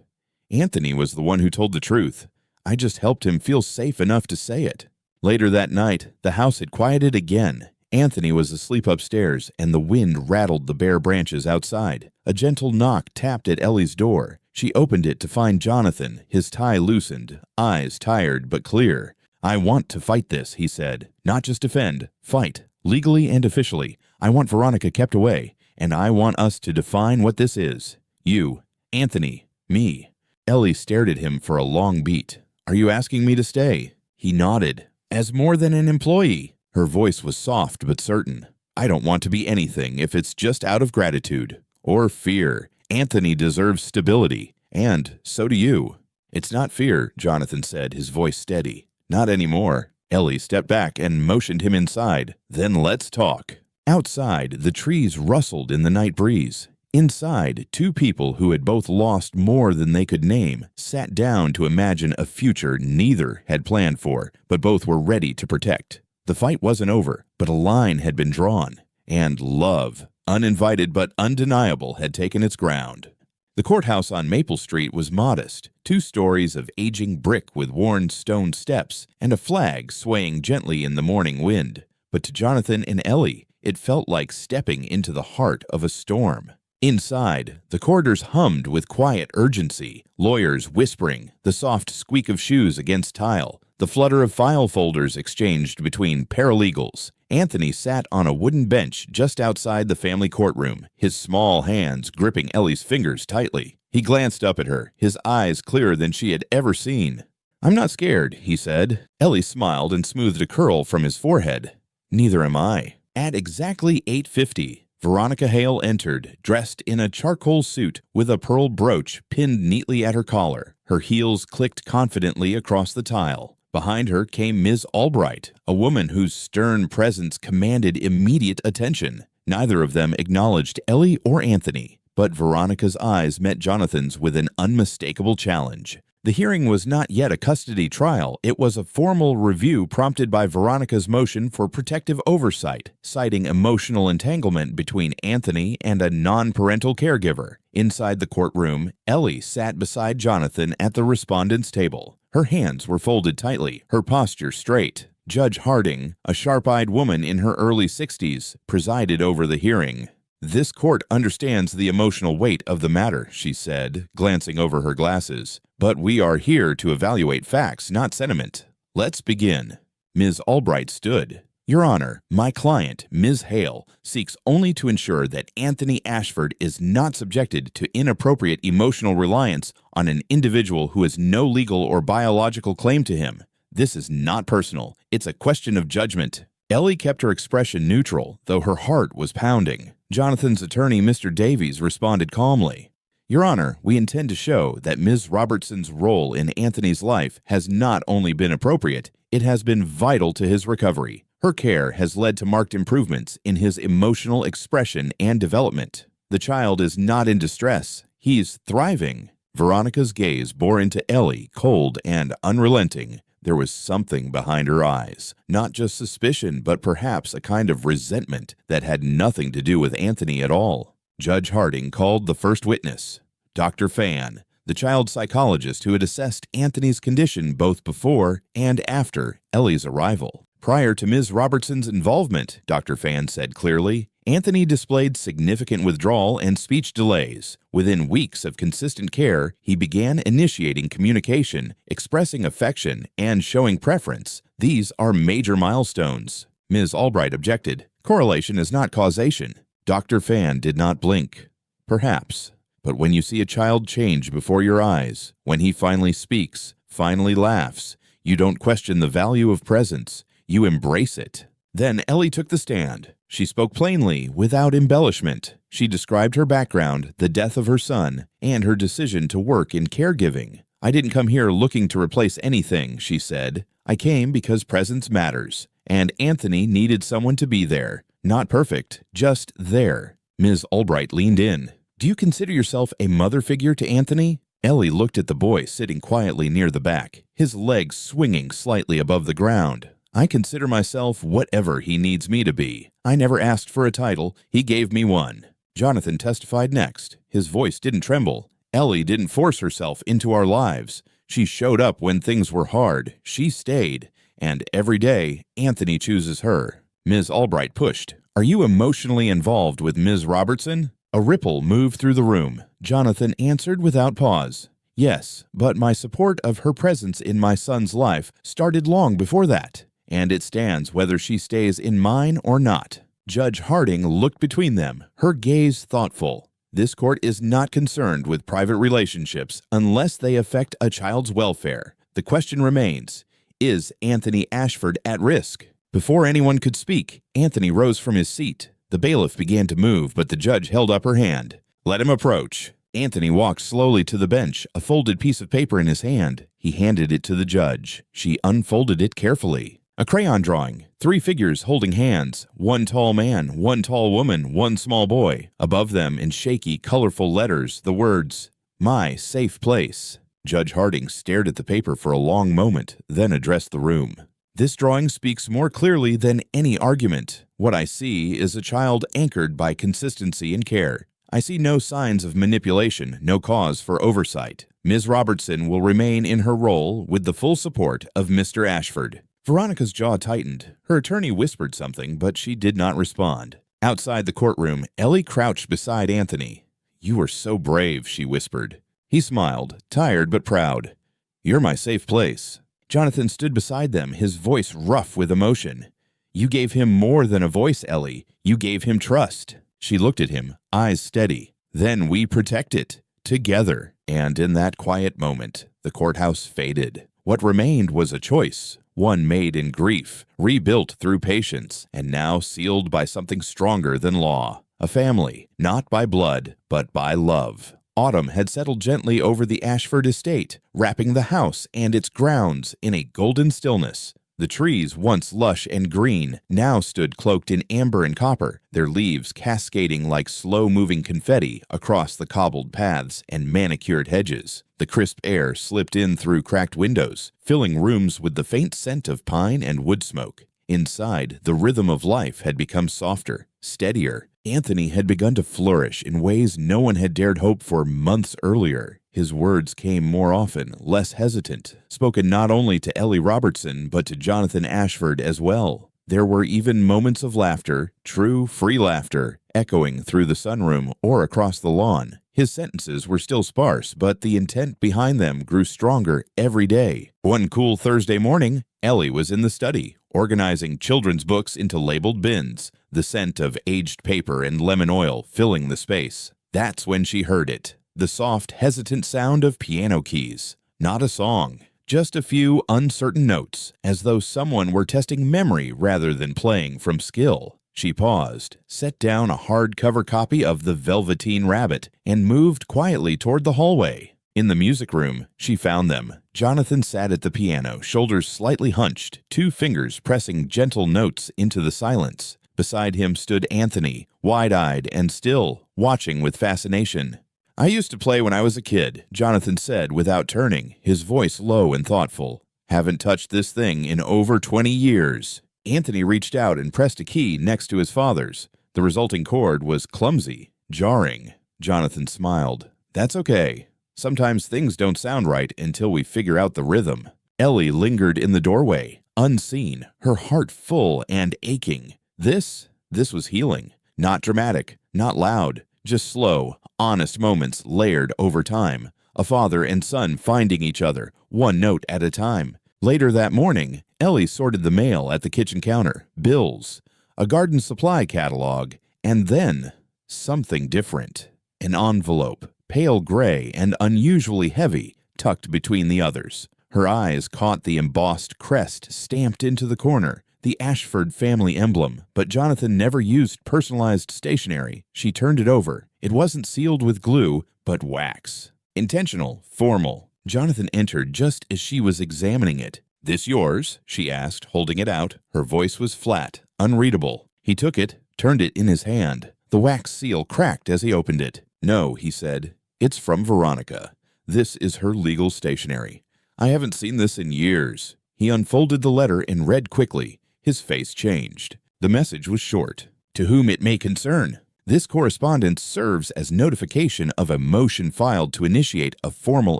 "Anthony was the one who told the truth. I just helped him feel safe enough to say it." Later that night, the house had quieted again. Anthony was asleep upstairs, and the wind rattled the bare branches outside. A gentle knock tapped at Ellie's door. She opened it to find Jonathan, his tie loosened, eyes tired but clear. "I want to fight this," he said. "Not just defend, fight, legally and officially. I want Veronica kept away, and I want us to define what this is. You, Anthony, me." Ellie stared at him for a long beat. "Are you asking me to stay?" He nodded. "As more than an employee." Her voice was soft but certain. "I don't want to be anything if it's just out of gratitude or fear. Anthony deserves stability, and so do you." "It's not fear," Jonathan said, his voice steady. "Not anymore." Ellie stepped back and motioned him inside. "Then let's talk." Outside, the trees rustled in the night breeze. Inside, two people who had both lost more than they could name sat down to imagine a future neither had planned for, but both were ready to protect. The fight wasn't over, but a line had been drawn, and love, uninvited but undeniable, had taken its ground. The courthouse on Maple Street was modest, 2 stories of aging brick with worn stone steps and a flag swaying gently in the morning wind. But to Jonathan and Ellie, it felt like stepping into the heart of a storm. Inside, the corridors hummed with quiet urgency, lawyers whispering, the soft squeak of shoes against tile, the flutter of file folders exchanged between paralegals. Anthony sat on a wooden bench just outside the family courtroom, his small hands gripping Ellie's fingers tightly. He glanced up at her, his eyes clearer than she had ever seen. "I'm not scared," he said. Ellie smiled and smoothed a curl from his forehead. "Neither am I." At exactly 8:50, Veronica Hale entered, dressed in a charcoal suit with a pearl brooch pinned neatly at her collar. Her heels clicked confidently across the tile. Behind her came Ms. Albright, a woman whose stern presence commanded immediate attention. Neither of them acknowledged Ellie or Anthony, but Veronica's eyes met Jonathan's with an unmistakable challenge. The hearing was not yet a custody trial. It was a formal review prompted by Veronica's motion for protective oversight, citing emotional entanglement between Anthony and a non-parental caregiver. Inside the courtroom, Ellie sat beside Jonathan at the respondent's table. Her hands were folded tightly, her posture straight. Judge Harding, a sharp-eyed woman in her early 60s, presided over the hearing. "This court understands the emotional weight of the matter," she said, glancing over her glasses. "But we are here to evaluate facts, not sentiment. Let's begin." Ms. Albright stood. "Your Honor, my client, Ms. Hale, seeks only to ensure that Anthony Ashford is not subjected to inappropriate emotional reliance on an individual who has no legal or biological claim to him. This is not personal. It's a question of judgment." Ellie kept her expression neutral, though her heart was pounding. Jonathan's attorney, Mr. Davies, responded calmly. "Your Honor, we intend to show that Ms. Robertson's role in Anthony's life has not only been appropriate, it has been vital to his recovery. Her care has led to marked improvements in his emotional expression and development. The child is not in distress. He's thriving." Veronica's gaze bore into Ellie, cold and unrelenting. There was something behind her eyes, not just suspicion, but perhaps a kind of resentment that had nothing to do with Anthony at all. Judge Harding called the first witness, Dr. Fan, the child psychologist who had assessed Anthony's condition both before and after Ellie's arrival. "Prior to Ms. Robertson's involvement," Dr. Fan said clearly, "Anthony displayed significant withdrawal and speech delays. Within weeks of consistent care, he began initiating communication, expressing affection, and showing preference. These are major milestones." Ms. Albright objected. "Correlation is not causation." Dr. Fan did not blink. "Perhaps. But when you see a child change before your eyes, when he finally speaks, finally laughs, you don't question the value of presence. You embrace it." Then Ellie took the stand. She spoke plainly, without embellishment. She described her background, the death of her son, and her decision to work in caregiving. "I didn't come here looking to replace anything," she said. "I came because presence matters, and Anthony needed someone to be there. Not perfect, just there." Ms. Albright leaned in. "Do you consider yourself a mother figure to Anthony?" Ellie looked at the boy sitting quietly near the back, his legs swinging slightly above the ground. "I consider myself whatever he needs me to be. I never asked for a title. He gave me one." Jonathan testified next. His voice didn't tremble. "Ellie didn't force herself into our lives. She showed up when things were hard. She stayed. And every day, Anthony chooses her." Ms. Albright pushed. "Are you emotionally involved with Ms. Robertson?" A ripple moved through the room. Jonathan answered without pause. "Yes, but my support of her presence in my son's life started long before that. And it stands whether she stays in mine or not." Judge Harding looked between them, her gaze thoughtful. "This court is not concerned with private relationships unless they affect a child's welfare. The question remains, is Anthony Ashford at risk?" Before anyone could speak, Anthony rose from his seat. The bailiff began to move, but the judge held up her hand. "Let him approach." Anthony walked slowly to the bench, a folded piece of paper in his hand. He handed it to the judge. She unfolded it carefully. A crayon drawing, 3 figures holding hands, 1 tall man, 1 tall woman, 1 small boy. Above them, in shaky, colorful letters, the words, "My safe place." Judge Harding stared at the paper for a long moment, then addressed the room. "This drawing speaks more clearly than any argument. What I see is a child anchored by consistency and care. I see no signs of manipulation, no cause for oversight. Ms. Robertson will remain in her role with the full support of Mr. Ashford." Veronica's jaw tightened. Her attorney whispered something, but she did not respond. Outside the courtroom, Ellie crouched beside Anthony. "You were so brave," she whispered. He smiled, tired but proud. "You're my safe place." Jonathan stood beside them, his voice rough with emotion. "You gave him more than a voice, Ellie. You gave him trust." She looked at him, eyes steady. "Then we protect it, together." And in that quiet moment, the courthouse faded. What remained was a choice. One made in grief, rebuilt through patience, and now sealed by something stronger than law. A family, not by blood, but by love. Autumn had settled gently over the Ashford estate, wrapping the house and its grounds in a golden stillness. The trees, once lush and green, now stood cloaked in amber and copper, their leaves cascading like slow-moving confetti across the cobbled paths and manicured hedges. The crisp air slipped in through cracked windows, filling rooms with the faint scent of pine and wood smoke. Inside, the rhythm of life had become softer, steadier. Anthony had begun to flourish in ways no one had dared hope for months earlier. His words came more often, less hesitant, spoken not only to Ellie Robertson, but to Jonathan Ashford as well. There were even moments of laughter, true, free laughter, echoing through the sunroom or across the lawn. His sentences were still sparse, but the intent behind them grew stronger every day. One cool Thursday morning, Ellie was in the study, organizing children's books into labeled bins, the scent of aged paper and lemon oil filling the space. That's when she heard it, the soft, hesitant sound of piano keys. Not a song, just a few uncertain notes, as though someone were testing memory rather than playing from skill. She paused, set down a hardcover copy of The Velveteen Rabbit, and moved quietly toward the hallway. In the music room, she found them. Jonathan sat at the piano, shoulders slightly hunched, 2 fingers pressing gentle notes into the silence. Beside him stood Anthony, wide-eyed and still, watching with fascination. "I used to play when I was a kid," Jonathan said without turning, his voice low and thoughtful. "Haven't touched this thing in over 20 years. Anthony reached out and pressed a key next to his father's. The resulting chord was clumsy, jarring. Jonathan smiled. "That's okay. Sometimes things don't sound right until we figure out the rhythm." Ellie lingered in the doorway, unseen, her heart full and aching. This was healing. Not dramatic, not loud, just slow, honest moments layered over time. A father and son finding each other, one note at a time. Later that morning, Ellie sorted the mail at the kitchen counter, bills, a garden supply catalog, and then something different. An envelope, pale gray and unusually heavy, tucked between the others. Her eyes caught the embossed crest stamped into the corner, the Ashford family emblem, but Jonathan never used personalized stationery. She turned it over. It wasn't sealed with glue, but wax. Intentional, formal. Jonathan entered just as she was examining it. "This yours?" she asked, holding it out. Her voice was flat, unreadable. He took it, turned it in his hand. The wax seal cracked as he opened it. "No," he said. "It's from Veronica. This is her legal stationery. I haven't seen this in years." He unfolded the letter and read quickly. His face changed. The message was short. "To whom it may concern. This correspondence serves as notification of a motion filed to initiate a formal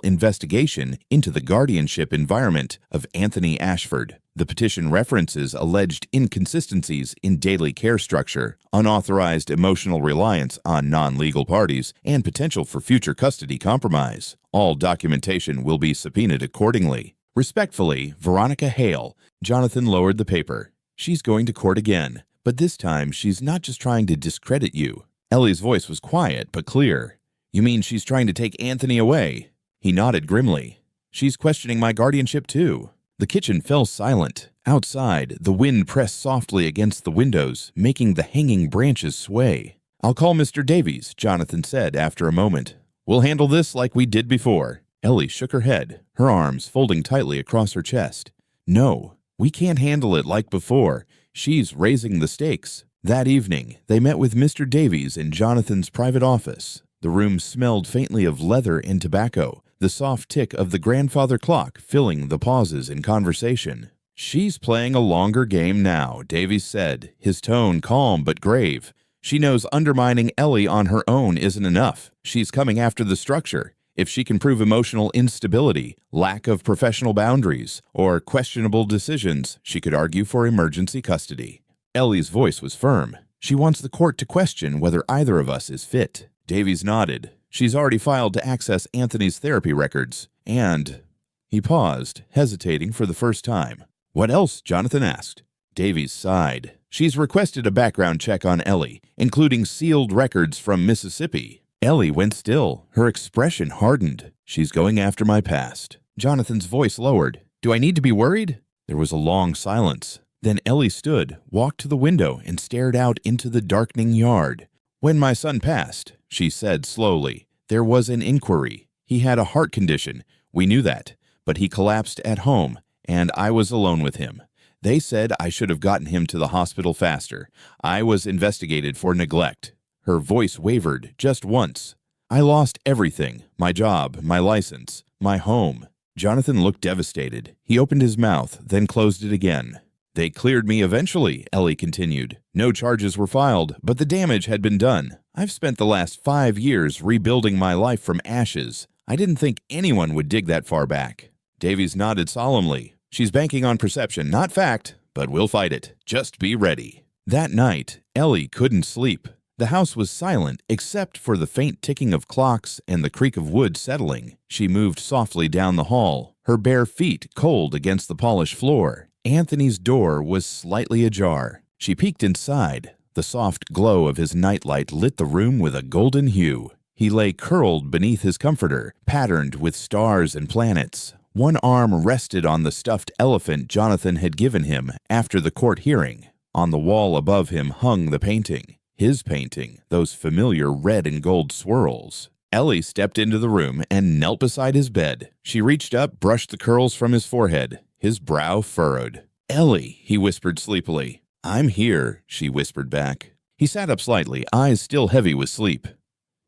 investigation into the guardianship environment of Anthony Ashford. The petition references alleged inconsistencies in daily care structure, unauthorized emotional reliance on non-legal parties, and potential for future custody compromise. All documentation will be subpoenaed accordingly. Respectfully, Veronica Hale." Jonathan lowered the paper. "She's going to court again. But this time, she's not just trying to discredit you." Ellie's voice was quiet but clear. "You mean she's trying to take Anthony away?" He nodded grimly. "She's questioning my guardianship too." The kitchen fell silent. Outside, the wind pressed softly against the windows, making the hanging branches sway. "I'll call Mr. Davies," Jonathan said after a moment. "We'll handle this like we did before." Ellie shook her head, her arms folding tightly across her chest. "No, we can't handle it like before. She's raising the stakes." That evening, they met with Mr. Davies in Jonathan's private office. The room smelled faintly of leather and tobacco, the soft tick of the grandfather clock filling the pauses in conversation. "She's playing a longer game now," Davies said, his tone calm but grave. "She knows undermining Ellie on her own isn't enough. She's coming after the structure. If she can prove emotional instability, lack of professional boundaries, or questionable decisions, she could argue for emergency custody." Ellie's voice was firm. "She wants the court to question whether either of us is fit." Davies nodded. "She's already filed to access Anthony's therapy records, and—" He paused, hesitating for the first time. "What else?" Jonathan asked. Davies sighed. "She's requested a background check on Ellie, including sealed records from Mississippi." Ellie went still. Her expression hardened. "She's going after my past." Jonathan's voice lowered. "Do I need to be worried?" There was a long silence. Then Ellie stood, walked to the window, and stared out into the darkening yard. "When my son passed," she said slowly, "there was an inquiry. He had a heart condition. We knew that. But he collapsed at home, and I was alone with him. They said I should have gotten him to the hospital faster. I was investigated for neglect." Her voice wavered just once. "I lost everything, my job, my license, my home." Jonathan looked devastated. He opened his mouth, then closed it again. "They cleared me eventually," Ellie continued. "No charges were filed, but the damage had been done. I've spent the last 5 years rebuilding my life from ashes. I didn't think anyone would dig that far back." Davies nodded solemnly. "She's banking on perception, not fact, but we'll fight it. Just be ready." That night, Ellie couldn't sleep. The house was silent except for the faint ticking of clocks and the creak of wood settling. She moved softly down the hall, her bare feet cold against the polished floor. Anthony's door was slightly ajar. She peeked inside. The soft glow of his nightlight lit the room with a golden hue. He lay curled beneath his comforter, patterned with stars and planets. One arm rested on the stuffed elephant Jonathan had given him after the court hearing. On the wall above him hung the painting. His painting, those familiar red and gold swirls. Ellie stepped into the room and knelt beside his bed. She reached up, brushed the curls from his forehead. His brow furrowed. "Ellie," he whispered sleepily. "I'm here," she whispered back. He sat up slightly, eyes still heavy with sleep.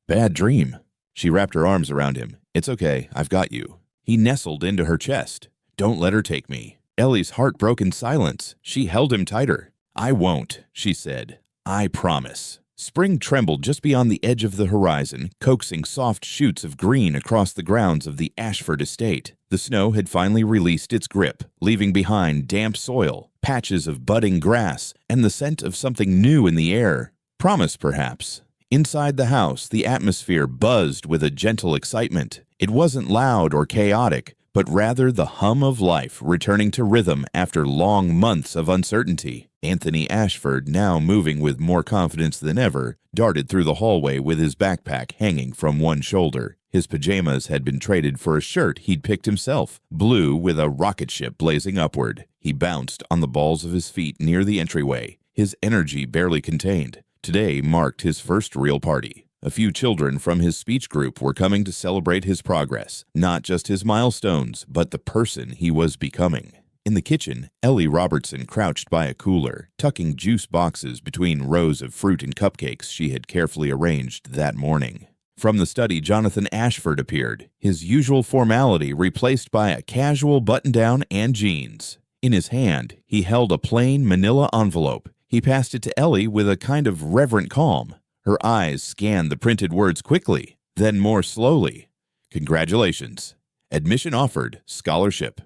"Bad dream." She wrapped her arms around him. "It's okay, I've got you." He nestled into her chest. "Don't let her take me." Ellie's heart broke in silence. She held him tighter. "I won't," she said. "I promise." Spring trembled just beyond the edge of the horizon, coaxing soft shoots of green across the grounds of the Ashford estate. The snow had finally released its grip, leaving behind damp soil, patches of budding grass, and the scent of something new in the air. Promise, perhaps. Inside the house, the atmosphere buzzed with a gentle excitement. It wasn't loud or chaotic, but rather the hum of life returning to rhythm after long months of uncertainty. Anthony Ashford, now moving with more confidence than ever, darted through the hallway with his backpack hanging from one shoulder. His pajamas had been traded for a shirt he'd picked himself, blue with a rocket ship blazing upward. He bounced on the balls of his feet near the entryway, his energy barely contained. Today marked his first real party. A few children from his speech group were coming to celebrate his progress, not just his milestones, but the person he was becoming. In the kitchen, Ellie Robertson crouched by a cooler, tucking juice boxes between rows of fruit and cupcakes she had carefully arranged that morning. From the study, Jonathan Ashford appeared, his usual formality replaced by a casual button-down and jeans. In his hand, he held a plain manila envelope. He passed it to Ellie with a kind of reverent calm. Her eyes scanned the printed words quickly, then more slowly. "Congratulations. Admission offered. Scholarship."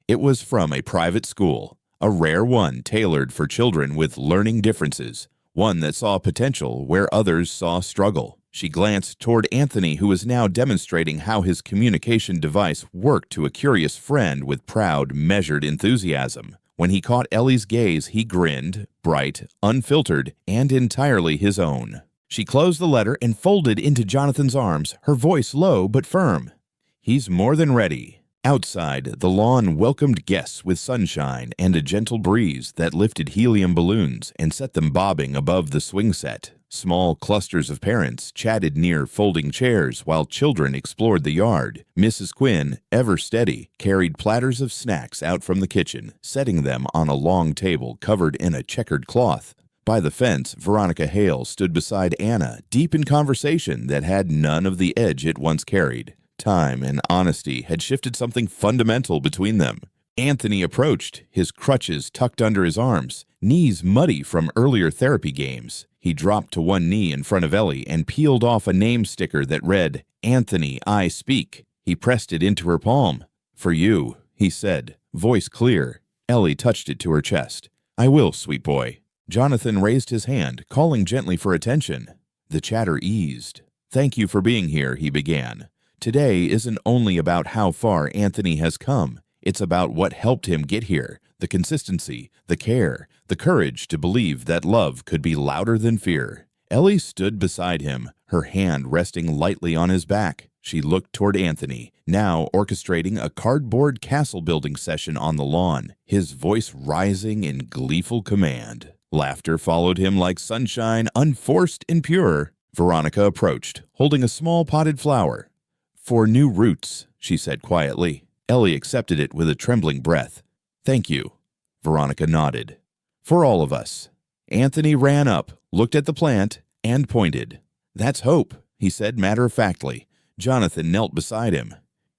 It was from a private school, a rare one tailored for children with learning differences, one that saw potential where others saw struggle. She glanced toward Anthony, who was now demonstrating how his communication device worked to a curious friend with proud, measured enthusiasm. When he caught Ellie's gaze, he grinned, bright, unfiltered, and entirely his own. She closed the letter and folded into Jonathan's arms, her voice low but firm. "He's more than ready." Outside, the lawn welcomed guests with sunshine and a gentle breeze that lifted helium balloons and set them bobbing above the swing set. Small clusters of parents chatted near folding chairs while children explored the yard. Mrs. Quinn, ever steady, carried platters of snacks out from the kitchen, setting them on a long table covered in a checkered cloth. By the fence, Veronica Hale stood beside Anna, deep in conversation that had none of the edge it once carried. Time and honesty had shifted something fundamental between them. Anthony approached, his crutches tucked under his arms, knees muddy from earlier therapy games. He dropped to one knee in front of Ellie and peeled off a name sticker that read, "Anthony, I speak." He pressed it into her palm. "For you," he said, voice clear. Ellie touched it to her chest. "I will, sweet boy." Jonathan raised his hand, calling gently for attention. The chatter eased. "Thank you for being here," he began. "Today isn't only about how far Anthony has come. It's about what helped him get here, the consistency, the care, the courage to believe that love could be louder than fear." Ellie stood beside him, her hand resting lightly on his back. She looked toward Anthony, now orchestrating a cardboard castle-building session on the lawn, his voice rising in gleeful command. Laughter followed him like sunshine, unforced and pure. Veronica approached, holding a small potted flower. "For new roots," she said quietly. Ellie accepted it with a trembling breath. "Thank you." Veronica nodded. "For all of us." Anthony ran up, looked at the plant, and pointed. "That's hope," he said matter-of-factly. Jonathan knelt beside him.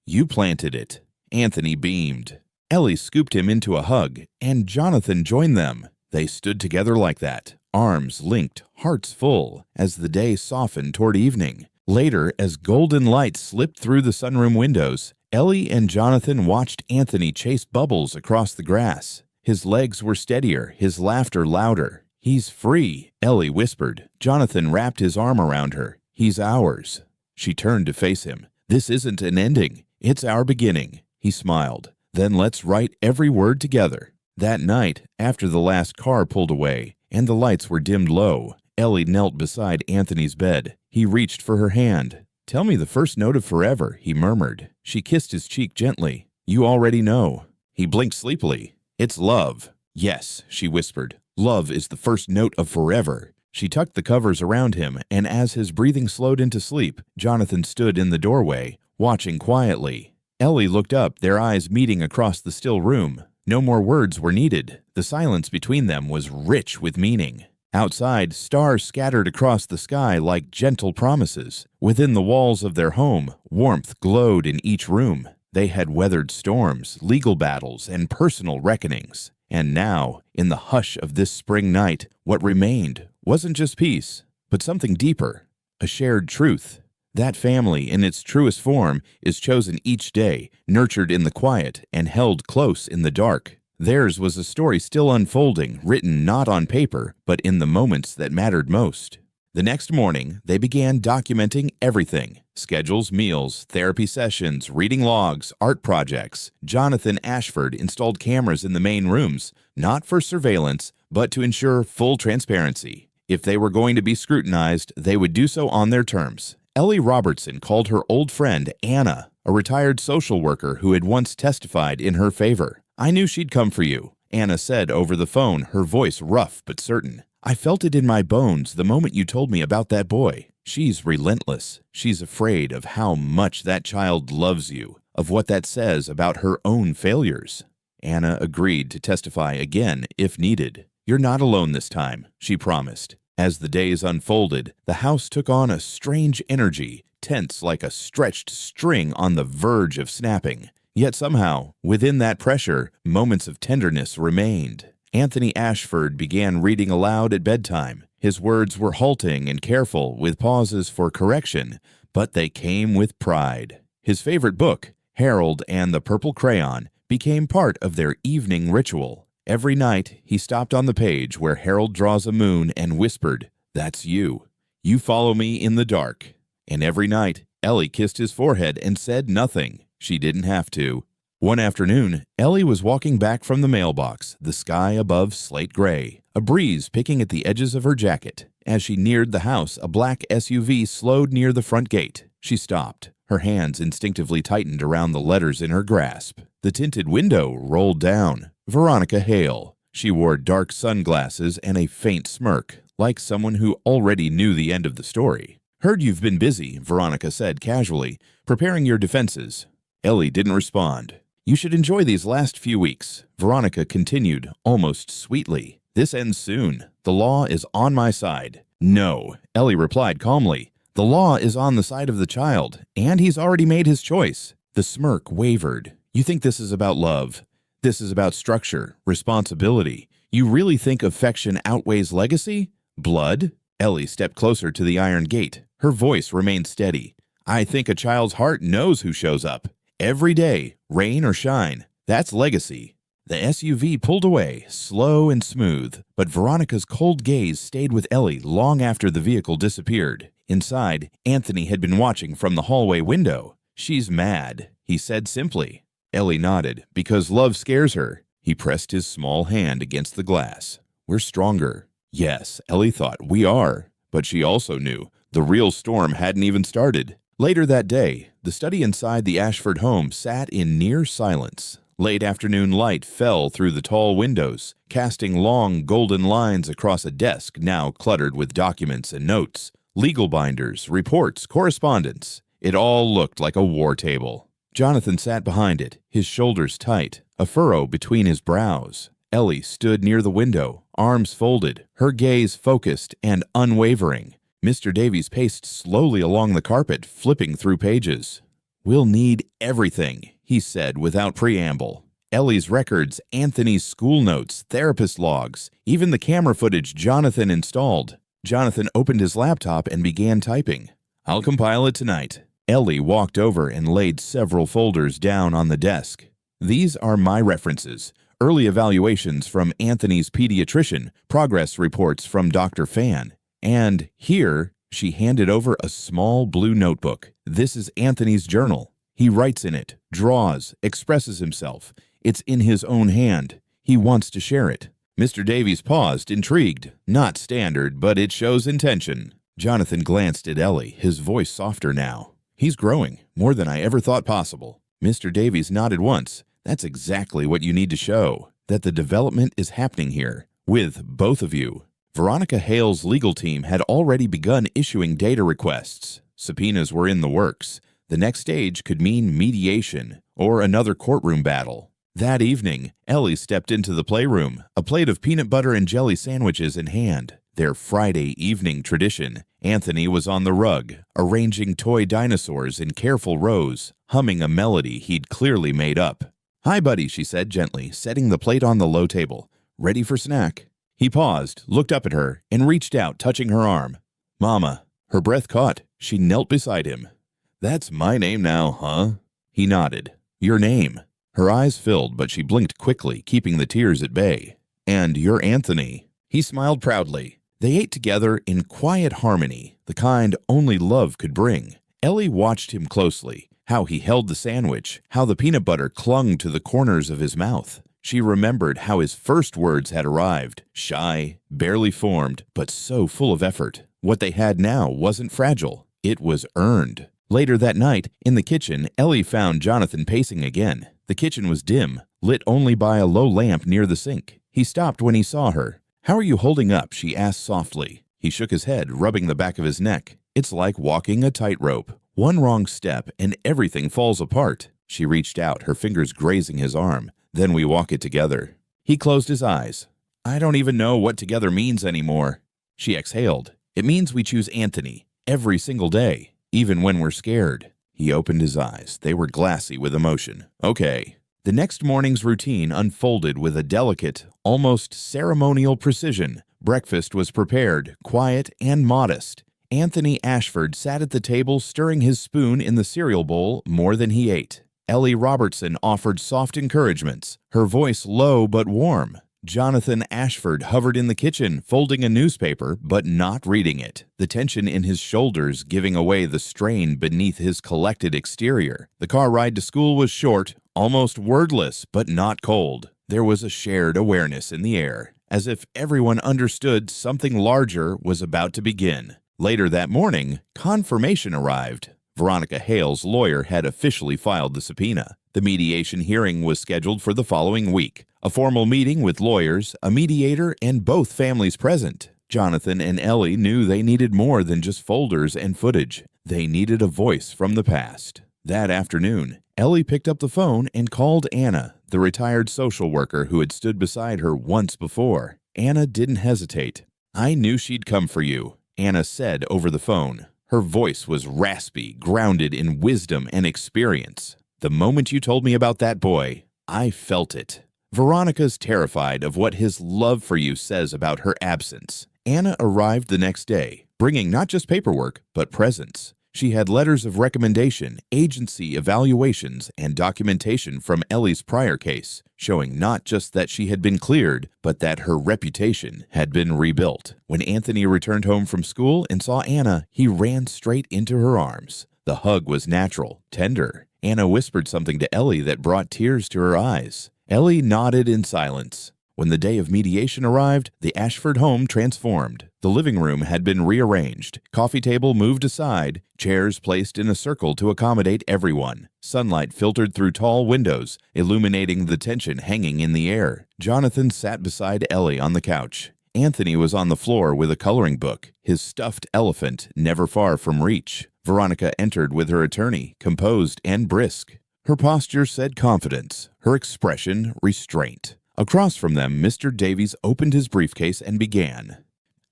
"You planted it." Anthony beamed. Ellie scooped him into a hug, and Jonathan joined them. They stood together like that, arms linked, hearts full, as the day softened toward evening. Later, as golden light slipped through the sunroom windows, Ellie and Jonathan watched Anthony chase bubbles across the grass. His legs were steadier, his laughter louder. "He's free," Ellie whispered. Jonathan wrapped his arm around her. "He's ours." She turned to face him. "This isn't an ending. It's our beginning." He smiled. "Then let's write every word together." That night, after the last car pulled away and the lights were dimmed low, Ellie knelt beside Anthony's bed. He reached for her hand. "Tell me the first note of forever," he murmured. She kissed his cheek gently. "You already know." He blinked sleepily. "It's love." "Yes," she whispered. "Love is the first note of forever." She tucked the covers around him, and as his breathing slowed into sleep, Jonathan stood in the doorway, watching quietly. Ellie looked up, their eyes meeting across the still room. No more words were needed. The silence between them was rich with meaning. Outside, stars scattered across the sky like gentle promises. Within the walls of their home, warmth glowed in each room. They had weathered storms, legal battles, and personal reckonings. And now, in the hush of this spring night, what remained wasn't just peace, but something deeper, a shared truth. That family, in its truest form, is chosen each day, nurtured in the quiet, and held close in the dark. Theirs was a story still unfolding, written not on paper, but in the moments that mattered most. The next morning, they began documenting everything: schedules, meals, therapy sessions, reading logs, art projects. Jonathan Ashford installed cameras in the main rooms, not for surveillance, but to ensure full transparency. If they were going to be scrutinized, they would do so on their terms. Ellie Robertson called her old friend Anna, a retired social worker who had once testified in her favor. "I knew she'd come for you," Anna said over the phone, her voice rough but certain. "I felt it in my bones the moment you told me about that boy. She's relentless. She's afraid of how much that child loves you, of what that says about her own failures." Anna agreed to testify again if needed. "You're not alone this time," she promised. As the days unfolded, the house took on a strange energy, tense like a stretched string on the verge of snapping. Yet somehow, within that pressure, moments of tenderness remained. Anthony Ashford began reading aloud at bedtime. His words were halting and careful, with pauses for correction, but they came with pride. His favorite book, Harold and the Purple Crayon, became part of their evening ritual. Every night, he stopped on the page where Harold draws a moon and whispered, "That's you. You follow me in the dark." And every night, Ellie kissed his forehead and said nothing. She didn't have to. One afternoon, Ellie was walking back from the mailbox, the sky above slate gray, a breeze picking at the edges of her jacket. As she neared the house, a black SUV slowed near the front gate. She stopped. Her hands instinctively tightened around the letters in her grasp. The tinted window rolled down. Veronica Hale. She wore dark sunglasses and a faint smirk, like someone who already knew the end of the story. "Heard you've been busy," Veronica said casually, "preparing your defenses." Ellie didn't respond. "You should enjoy these last few weeks," Veronica continued, almost sweetly. "This ends soon. The law is on my side." "No," Ellie replied calmly. "The law is on the side of the child, and he's already made his choice." The smirk wavered. "You think this is about love? This is about structure, responsibility. You really think affection outweighs legacy? Blood?" Ellie stepped closer to the iron gate. Her voice remained steady. "I think a child's heart knows who shows up. Every day, rain or shine. That's legacy." The SUV pulled away, slow and smooth, but Veronica's cold gaze stayed with Ellie long after the vehicle disappeared. Inside, Anthony had been watching from the hallway window. "She's mad," he said simply. Ellie nodded. "Because love scares her." He pressed his small hand against the glass. "We're stronger." Yes, Ellie thought, we are. But she also knew the real storm hadn't even started. Later that day, the study inside the Ashford home sat in near silence. Late afternoon light fell through the tall windows, casting long golden lines across a desk now cluttered with documents and notes, legal binders, reports, correspondence. It all looked like a war table. Jonathan sat behind it, his shoulders tight, a furrow between his brows. Ellie stood near the window, arms folded, her gaze focused and unwavering. Mr. Davies paced slowly along the carpet, flipping through pages. "We'll need everything," he said without preamble. Ellie's records, Anthony's school notes, therapist logs, even the camera footage Jonathan installed. Jonathan opened his laptop and began typing. "I'll compile it tonight." Ellie walked over and laid several folders down on the desk. "These are my references. early evaluations from Anthony's pediatrician, progress reports from Dr. Fan. And here, she handed over a small blue notebook. This is Anthony's journal. He writes in it, draws, expresses himself. It's in his own hand. He wants to share it. Mr. Davies paused, intrigued. Not standard, but it shows intention. Jonathan glanced at Ellie, his voice softer now. He's growing, more than I ever thought possible. Mr. Davies nodded once. That's exactly what you need to show, that the development is happening here, with both of you. Veronica Hale's legal team had already begun issuing data requests. Subpoenas were in the works. The next stage could mean mediation or another courtroom battle. That evening, Ellie stepped into the playroom, a plate of peanut butter and jelly sandwiches in hand. Their Friday evening tradition. Anthony was on the rug, arranging toy dinosaurs in careful rows, humming a melody he'd clearly made up. "Hi, buddy," she said gently, setting the plate on the low table. "Ready for snack?" He paused, looked up at her, and reached out, touching her arm. "Mama." Her breath caught. She knelt beside him. "That's my name now, huh?" He nodded. "Your name." Her eyes filled, but she blinked quickly, keeping the tears at bay. "And you're Anthony." He smiled proudly. They ate together in quiet harmony, the kind only love could bring. Ellie watched him closely, how he held the sandwich, how the peanut butter clung to the corners of his mouth. She remembered how his first words had arrived, shy, barely formed, but so full of effort. What they had now wasn't fragile. It was earned. Later that night, in the kitchen, Ellie found Jonathan pacing again. The kitchen was dim, lit only by a low lamp near the sink. He stopped when he saw her. "How are you holding up?" she asked softly. He shook his head, rubbing the back of his neck. "It's like walking a tightrope. One wrong step and everything falls apart." She reached out, her fingers grazing his arm. "Then we walk it together." He closed his eyes. "I don't even know what together means anymore." She exhaled. "It means we choose Anthony, every single day, even when we're scared." He opened his eyes. They were glassy with emotion. "Okay." The next morning's routine unfolded with a delicate, almost ceremonial precision. Breakfast was prepared, quiet and modest. Anthony Ashford sat at the table stirring his spoon in the cereal bowl more than he ate. Ellie Robertson offered soft encouragements, her voice low but warm. Jonathan Ashford hovered in the kitchen, folding a newspaper, but not reading it, the tension in his shoulders giving away the strain beneath his collected exterior. The car ride to school was short, almost wordless, but not cold. There was a shared awareness in the air, as if everyone understood something larger was about to begin. Later that morning, confirmation arrived. Veronica Hale's lawyer had officially filed the subpoena. The mediation hearing was scheduled for the following week. A formal meeting with lawyers, a mediator, and both families present. Jonathan and Ellie knew they needed more than just folders and footage. They needed a voice from the past. That afternoon, Ellie picked up the phone and called Anna, the retired social worker who had stood beside her once before. Anna didn't hesitate. "I knew she'd come for you," Anna said over the phone. Her voice was raspy, grounded in wisdom and experience. "The moment you told me about that boy, I felt it." Veronica's terrified of what his love for you says about her absence. Anna arrived the next day, bringing not just paperwork, but presents. She had letters of recommendation, agency evaluations, and documentation from Ellie's prior case, showing not just that she had been cleared, but that her reputation had been rebuilt. When Anthony returned home from school and saw Anna, he ran straight into her arms. The hug was natural, tender. Anna whispered something to Ellie that brought tears to her eyes. Ellie nodded in silence. When the day of mediation arrived, the Ashford home transformed. The living room had been rearranged, coffee table moved aside, chairs placed in a circle to accommodate everyone. Sunlight filtered through tall windows, illuminating the tension hanging in the air. Jonathan sat beside Ellie on the couch. Anthony was on the floor with a coloring book, his stuffed elephant never far from reach. Veronica entered with her attorney, composed and brisk. Her posture said confidence, her expression restraint. Across from them, Mr. Davies opened his briefcase and began.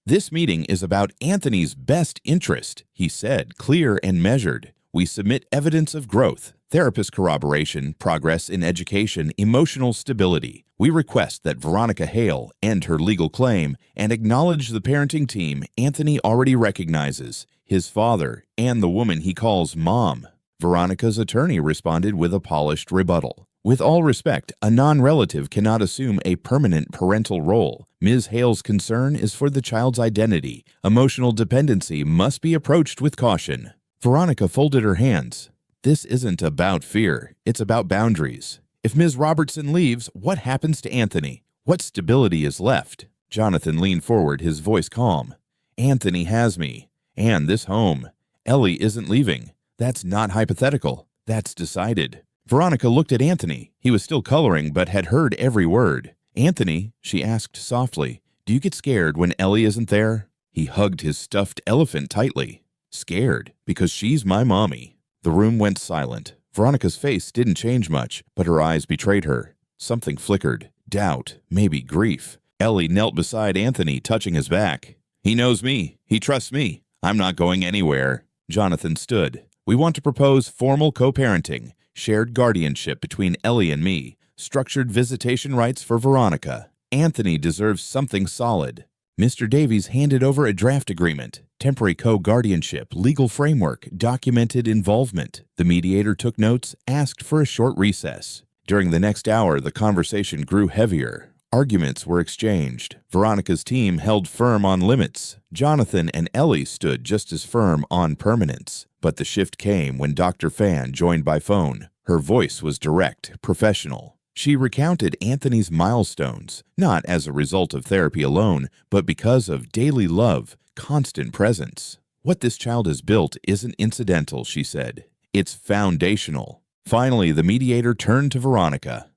"This meeting is about Anthony's best interest," he said, clear and measured. "We submit evidence of growth, therapist corroboration, progress in education, emotional stability. We request that Veronica Hale end her legal claim and acknowledge the parenting team Anthony already recognizes, his father, and the woman he calls Mom." Veronica's attorney responded with a polished rebuttal. With all respect, a non-relative cannot assume a permanent parental role. Ms. Hale's concern is for the child's identity. Emotional dependency must be approached with caution. Veronica folded her hands. This isn't about fear. It's about boundaries. If Ms. Robertson leaves, what happens to Anthony? What stability is left? Jonathan leaned forward, his voice calm. Anthony has me. And this home. Ellie isn't leaving. That's not hypothetical. That's decided. Veronica looked at Anthony. He was still coloring, but had heard every word. Anthony, she asked softly, do you get scared when Ellie isn't there? He hugged his stuffed elephant tightly. Scared, because she's my mommy. The room went silent. Veronica's face didn't change much, but her eyes betrayed her. Something flickered. Doubt, maybe grief. Ellie knelt beside Anthony, touching his back. He knows me. He trusts me. I'm not going anywhere. Jonathan stood. We want to propose formal co-parenting, shared guardianship between Ellie and me, structured visitation rights for Veronica. Anthony deserves something solid. Mr. Davies handed over a draft agreement, temporary co-guardianship, legal framework, documented involvement. The mediator took notes, asked for a short recess. During the next hour, the conversation grew heavier. Arguments were exchanged. Veronica's team held firm on limits. Jonathan and Ellie stood just as firm on permanence. But the shift came when Dr. Fan joined by phone. Her voice was direct, professional. She recounted Anthony's milestones, not as a result of therapy alone, but because of daily love, constant presence. What this child has built isn't incidental, she said. It's foundational. Finally, the mediator turned to Veronica.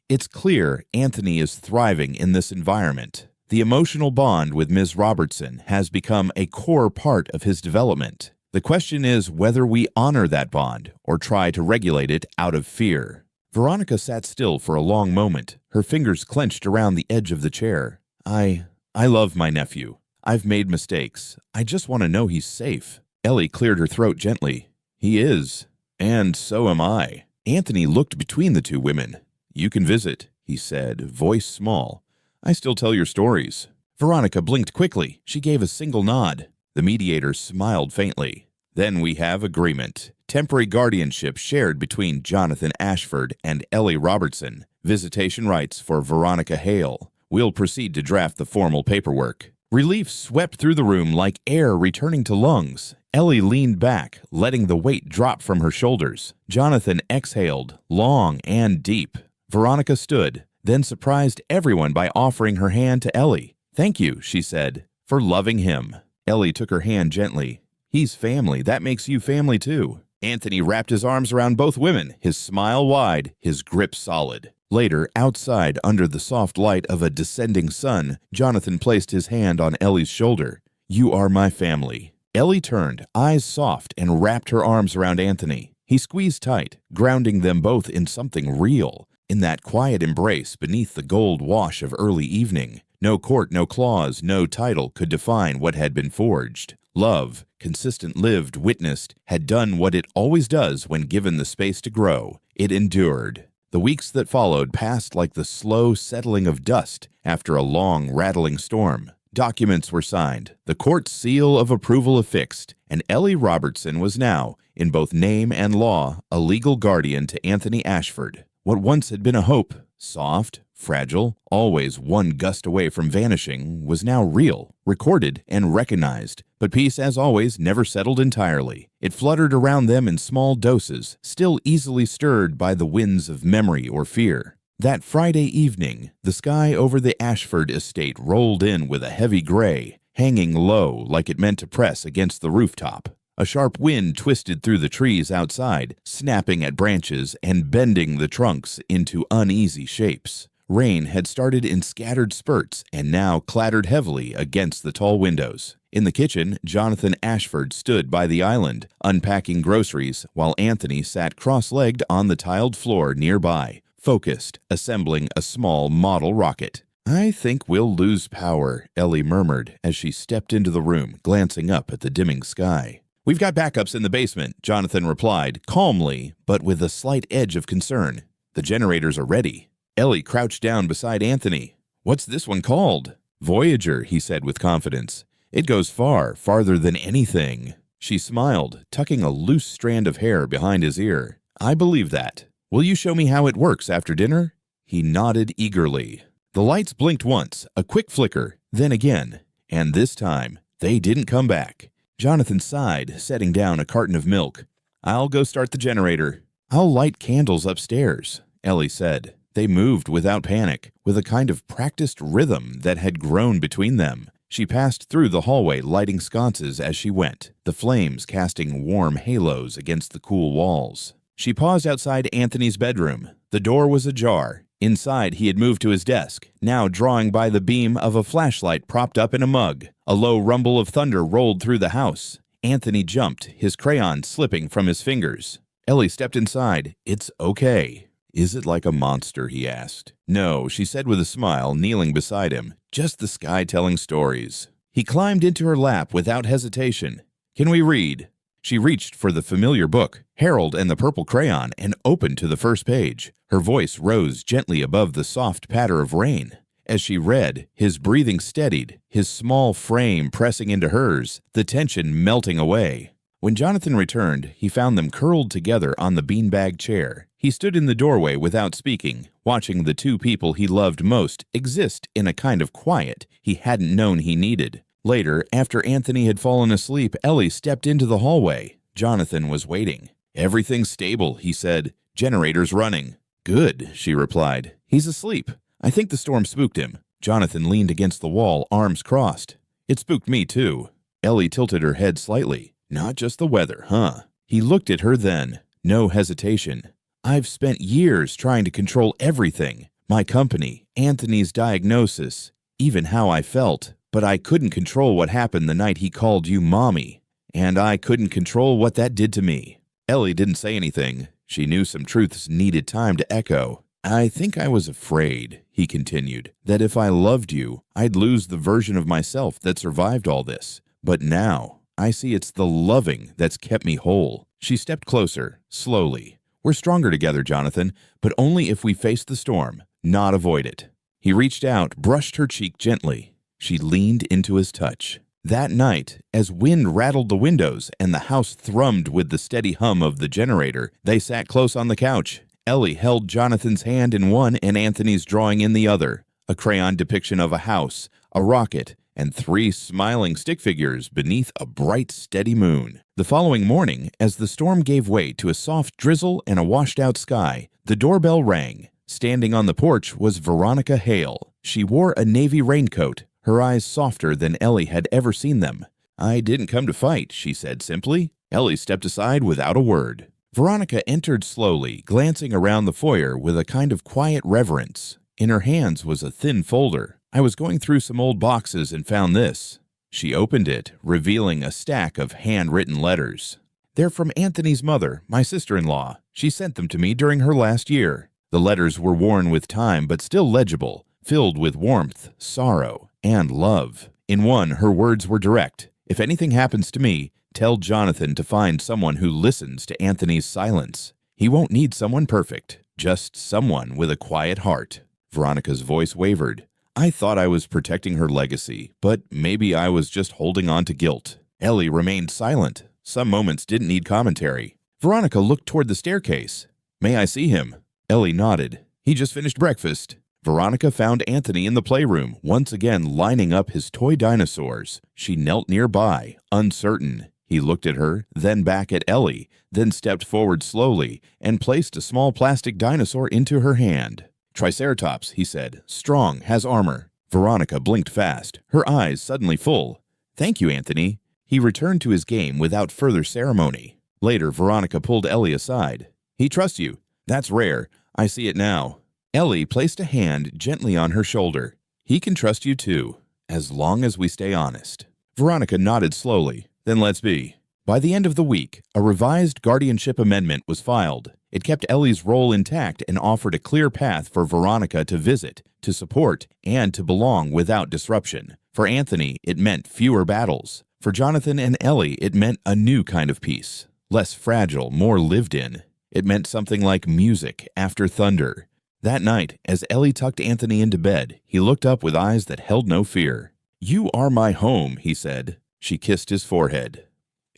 It's clear Anthony is thriving in this environment. The emotional bond with Ms. Robertson has become a core part of his development. The question is whether we honor that bond or try to regulate it out of fear. Veronica sat still for a long moment, her fingers clenched around the edge of the chair. I love my nephew. I've made mistakes. I just want to know he's safe. Ellie cleared her throat gently. He is. And so am I. Anthony looked between the two women. You can visit, he said, voice small. I still tell your stories. Veronica blinked quickly. She gave a single nod. The mediator smiled faintly. Then we have agreement. Temporary guardianship shared between Jonathan Ashford and Ellie Robertson. Visitation rights for Veronica Hale. We'll proceed to draft the formal paperwork. Relief swept through the room like air returning to lungs. Ellie leaned back, letting the weight drop from her shoulders. Jonathan exhaled, long and deep. Veronica stood, then surprised everyone by offering her hand to Ellie. Thank you, she said, for loving him. Ellie took her hand gently. He's family. That makes you family too. Anthony wrapped his arms around both women, his smile wide, his grip solid. Later, outside under the soft light of a descending sun, Jonathan placed his hand on Ellie's shoulder. You are my family. Ellie turned, eyes soft, and wrapped her arms around Anthony. He squeezed tight, grounding them both in something real. In that quiet embrace beneath the gold wash of early evening, no court, no clause, no title could define what had been forged. Love, consistent lived, witnessed, had done what it always does when given the space to grow. It endured. The weeks that followed passed like the slow settling of dust after a long, rattling storm. Documents were signed, the court seal of approval affixed, and Ellie Robertson was now, in both name and law, a legal guardian to Anthony Ashford. What once had been a hope, soft, fragile, always one gust away from vanishing, was now real, recorded, and recognized. But peace, as always, never settled entirely. It fluttered around them in small doses, still easily stirred by the winds of memory or fear. That Friday evening, the sky over the Ashford estate rolled in with a heavy gray, hanging low like it meant to press against the rooftop. A sharp wind twisted through the trees outside, snapping at branches and bending the trunks into uneasy shapes. Rain had started in scattered spurts and now clattered heavily against the tall windows. In the kitchen, Jonathan Ashford stood by the island, unpacking groceries, while Anthony sat cross-legged on the tiled floor nearby, focused, assembling a small model rocket. I think we'll lose power, Ellie murmured as she stepped into the room, glancing up at the dimming sky. We've got backups in the basement, Jonathan replied, calmly, but with a slight edge of concern. The generators are ready. Ellie crouched down beside Anthony. What's this one called? Voyager, he said with confidence. It goes far, farther than anything. She smiled, tucking a loose strand of hair behind his ear. I believe that. Will you show me how it works after dinner?" He nodded eagerly. The lights blinked once, a quick flicker, then again, and this time they didn't come back. Jonathan sighed, setting down a carton of milk. "I'll go start the generator." "I'll light candles upstairs," Ellie said. They moved without panic, with a kind of practiced rhythm that had grown between them. She passed through the hallway, lighting sconces as she went, the flames casting warm halos against the cool walls. She paused outside Anthony's bedroom. The door was ajar. Inside, he had moved to his desk, now drawing by the beam of a flashlight propped up in a mug. A low rumble of thunder rolled through the house. Anthony jumped, his crayon slipping from his fingers. Ellie stepped inside. "It's okay." "Is it like a monster?" he asked. "No," she said with a smile, kneeling beside him. "Just the sky telling stories." He climbed into her lap without hesitation. "Can we read?" She reached for the familiar book, Harold and the Purple Crayon, and opened to the first page. Her voice rose gently above the soft patter of rain. As she read, his breathing steadied, his small frame pressing into hers, the tension melting away. When Jonathan returned, he found them curled together on the beanbag chair. He stood in the doorway without speaking, watching the two people he loved most exist in a kind of quiet he hadn't known he needed. Later, after Anthony had fallen asleep, Ellie stepped into the hallway. Jonathan was waiting. "Everything's stable," he said. "Generator's running." "Good," she replied. "He's asleep. I think the storm spooked him." Jonathan leaned against the wall, arms crossed. "It spooked me, too." Ellie tilted her head slightly. "Not just the weather, huh?" He looked at her then. No hesitation. "I've spent years trying to control everything. My company, Anthony's diagnosis, even how I felt. But I couldn't control what happened the night he called you Mommy. And I couldn't control what that did to me." Ellie didn't say anything. She knew some truths needed time to echo. "I think I was afraid," he continued, "that if I loved you, I'd lose the version of myself that survived all this. But now, I see it's the loving that's kept me whole." She stepped closer, slowly. "We're stronger together, Jonathan, but only if we face the storm, not avoid it." He reached out, brushed her cheek gently. She leaned into his touch. That night, as wind rattled the windows and the house thrummed with the steady hum of the generator, they sat close on the couch. Ellie held Jonathan's hand in one and Anthony's drawing in the other, a crayon depiction of a house, a rocket, and 3 smiling stick figures beneath a bright, steady moon. The following morning, as the storm gave way to a soft drizzle and a washed-out sky, the doorbell rang. Standing on the porch was Veronica Hale. She wore a navy raincoat, her eyes softer than Ellie had ever seen them. "I didn't come to fight," she said simply. Ellie stepped aside without a word. Veronica entered slowly, glancing around the foyer with a kind of quiet reverence. In her hands was a thin folder. "I was going through some old boxes and found this." She opened it, revealing a stack of handwritten letters. "They're from Anthony's mother, my sister-in-law. She sent them to me during her last year." The letters were worn with time but still legible, filled with warmth, sorrow, and love. In one, her words were direct. "If anything happens to me, tell Jonathan to find someone who listens to Anthony's silence. He won't need someone perfect, just someone with a quiet heart." Veronica's voice wavered. "I thought I was protecting her legacy, but maybe I was just holding on to guilt." Ellie remained silent. Some moments didn't need commentary. Veronica looked toward the staircase. "May I see him?" Ellie nodded. "He just finished breakfast." Veronica found Anthony in the playroom, once again lining up his toy dinosaurs. She knelt nearby, uncertain. He looked at her, then back at Ellie, then stepped forward slowly and placed a small plastic dinosaur into her hand. "Triceratops," he said. "Strong, has armor." Veronica blinked fast, her eyes suddenly full. "Thank you, Anthony." He returned to his game without further ceremony. Later, Veronica pulled Ellie aside. "He trusts you. That's rare. I see it now." Ellie placed a hand gently on her shoulder. "He can trust you too, as long as we stay honest." Veronica nodded slowly. "Then let's be." By the end of the week, a revised guardianship amendment was filed. It kept Ellie's role intact and offered a clear path for Veronica to visit, to support, and to belong without disruption. For Anthony, it meant fewer battles. For Jonathan and Ellie, it meant a new kind of peace. Less fragile, more lived in. It meant something like music after thunder. That night, as Ellie tucked Anthony into bed, he looked up with eyes that held no fear. "You are my home," he said. She kissed his forehead.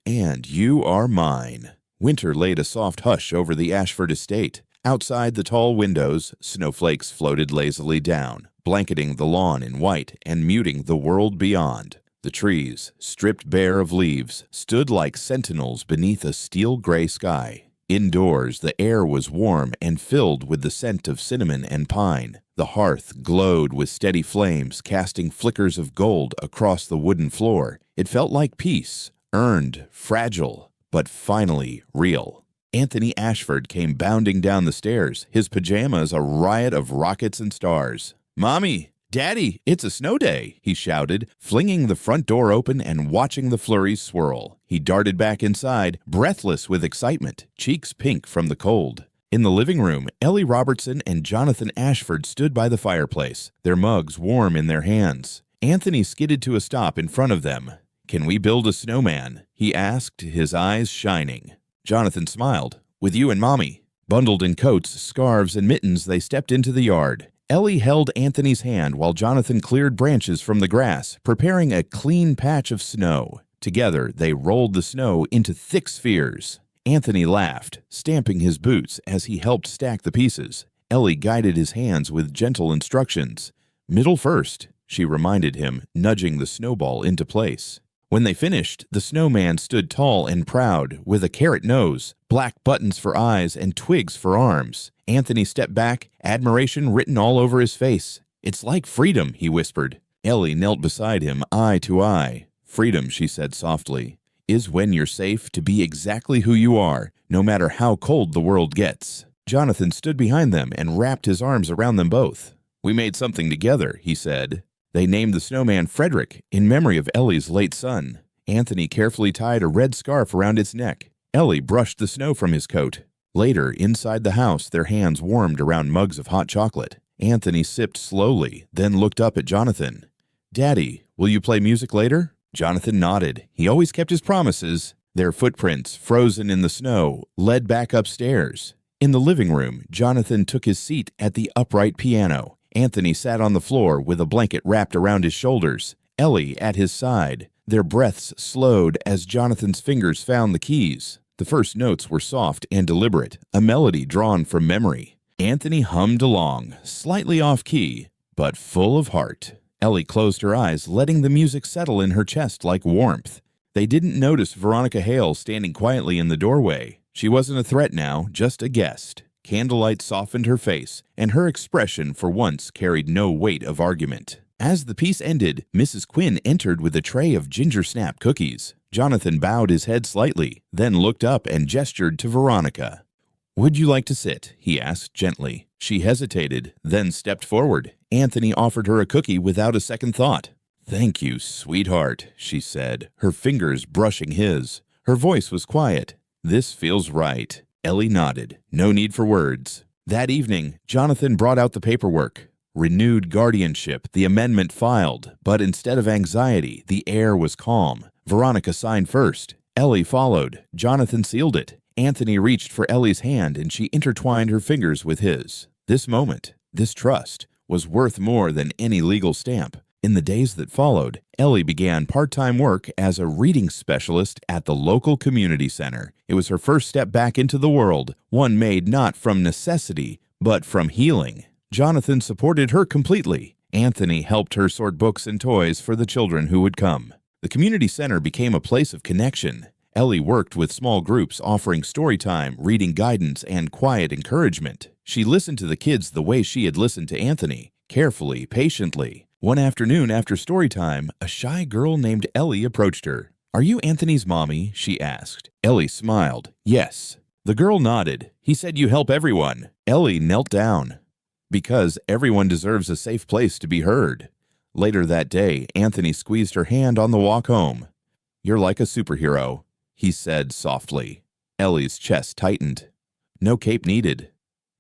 "And you are mine." Winter laid a soft hush over the Ashford estate. Outside the tall windows, snowflakes floated lazily down, blanketing the lawn in white and muting the world beyond. The trees, stripped bare of leaves, stood like sentinels beneath a steel-gray sky. Indoors, the air was warm and filled with the scent of cinnamon and pine. The hearth glowed with steady flames, casting flickers of gold across the wooden floor. It felt like peace, earned, fragile, but finally real. Anthony Ashford came bounding down the stairs, his pajamas a riot of rockets and stars. "Mommy! Daddy, it's a snow day," he shouted, flinging the front door open and watching the flurries swirl. He darted back inside, breathless with excitement, cheeks pink from the cold. In the living room, Ellie Robertson and Jonathan Ashford stood by the fireplace, their mugs warm in their hands. Anthony skidded to a stop in front of them. "Can we build a snowman?" he asked, his eyes shining. Jonathan smiled. "With you and Mommy." Bundled in coats, scarves, and mittens, they stepped into the yard. Ellie held Anthony's hand while Jonathan cleared branches from the grass, preparing a clean patch of snow. Together, they rolled the snow into thick spheres. Anthony laughed, stamping his boots as he helped stack the pieces. Ellie guided his hands with gentle instructions. "Middle first," she reminded him, nudging the snowball into place. When they finished, the snowman stood tall and proud, with a carrot nose, black buttons for eyes, and twigs for arms. Anthony stepped back, admiration written all over his face. "It's like freedom," he whispered. Ellie knelt beside him, eye to eye. "Freedom," she said softly, "is when you're safe to be exactly who you are, no matter how cold the world gets." Jonathan stood behind them and wrapped his arms around them both. "We made something together," he said. They named the snowman Frederick in memory of Ellie's late son. Anthony carefully tied a red scarf around its neck. Ellie brushed the snow from his coat. Later, inside the house, their hands warmed around mugs of hot chocolate. Anthony sipped slowly, then looked up at Jonathan. "Daddy, will you play music later?" Jonathan nodded. He always kept his promises. Their footprints, frozen in the snow, led back upstairs. In the living room, Jonathan took his seat at the upright piano. Anthony sat on the floor with a blanket wrapped around his shoulders, Ellie at his side. Their breaths slowed as Jonathan's fingers found the keys. The first notes were soft and deliberate, a melody drawn from memory. Anthony hummed along, slightly off-key, but full of heart. Ellie closed her eyes, letting the music settle in her chest like warmth. They didn't notice Veronica Hale standing quietly in the doorway. She wasn't a threat now, just a guest. Candlelight softened her face, and her expression for once carried no weight of argument. As the piece ended, Mrs. Quinn entered with a tray of ginger snap cookies. Jonathan bowed his head slightly, then looked up and gestured to Veronica. "Would you like to sit?" he asked gently. She hesitated, then stepped forward. Anthony offered her a cookie without a second thought. "Thank you, sweetheart," she said, her fingers brushing his. Her voice was quiet. "This feels right." Ellie nodded. No need for words. That evening, Jonathan brought out the paperwork. Renewed guardianship, the amendment filed, but instead of anxiety, the air was calm. Veronica signed first. Ellie followed. Jonathan sealed it. Anthony reached for Ellie's hand and she intertwined her fingers with his. This moment, this trust, was worth more than any legal stamp. In the days that followed, Ellie began part-time work as a reading specialist at the local community center. It was her first step back into the world, one made not from necessity, but from healing. Jonathan supported her completely. Anthony helped her sort books and toys for the children who would come. The community center became a place of connection. Ellie worked with small groups offering story time, reading guidance, and quiet encouragement. She listened to the kids the way she had listened to Anthony, carefully, patiently. One afternoon after story time, a shy girl named Ellie approached her. "Are you Anthony's mommy?" she asked. Ellie smiled. "Yes." The girl nodded. "He said you help everyone." Ellie knelt down. "Because everyone deserves a safe place to be heard." Later that day, Anthony squeezed her hand on the walk home. "You're like a superhero," he said softly. Ellie's chest tightened. No cape needed.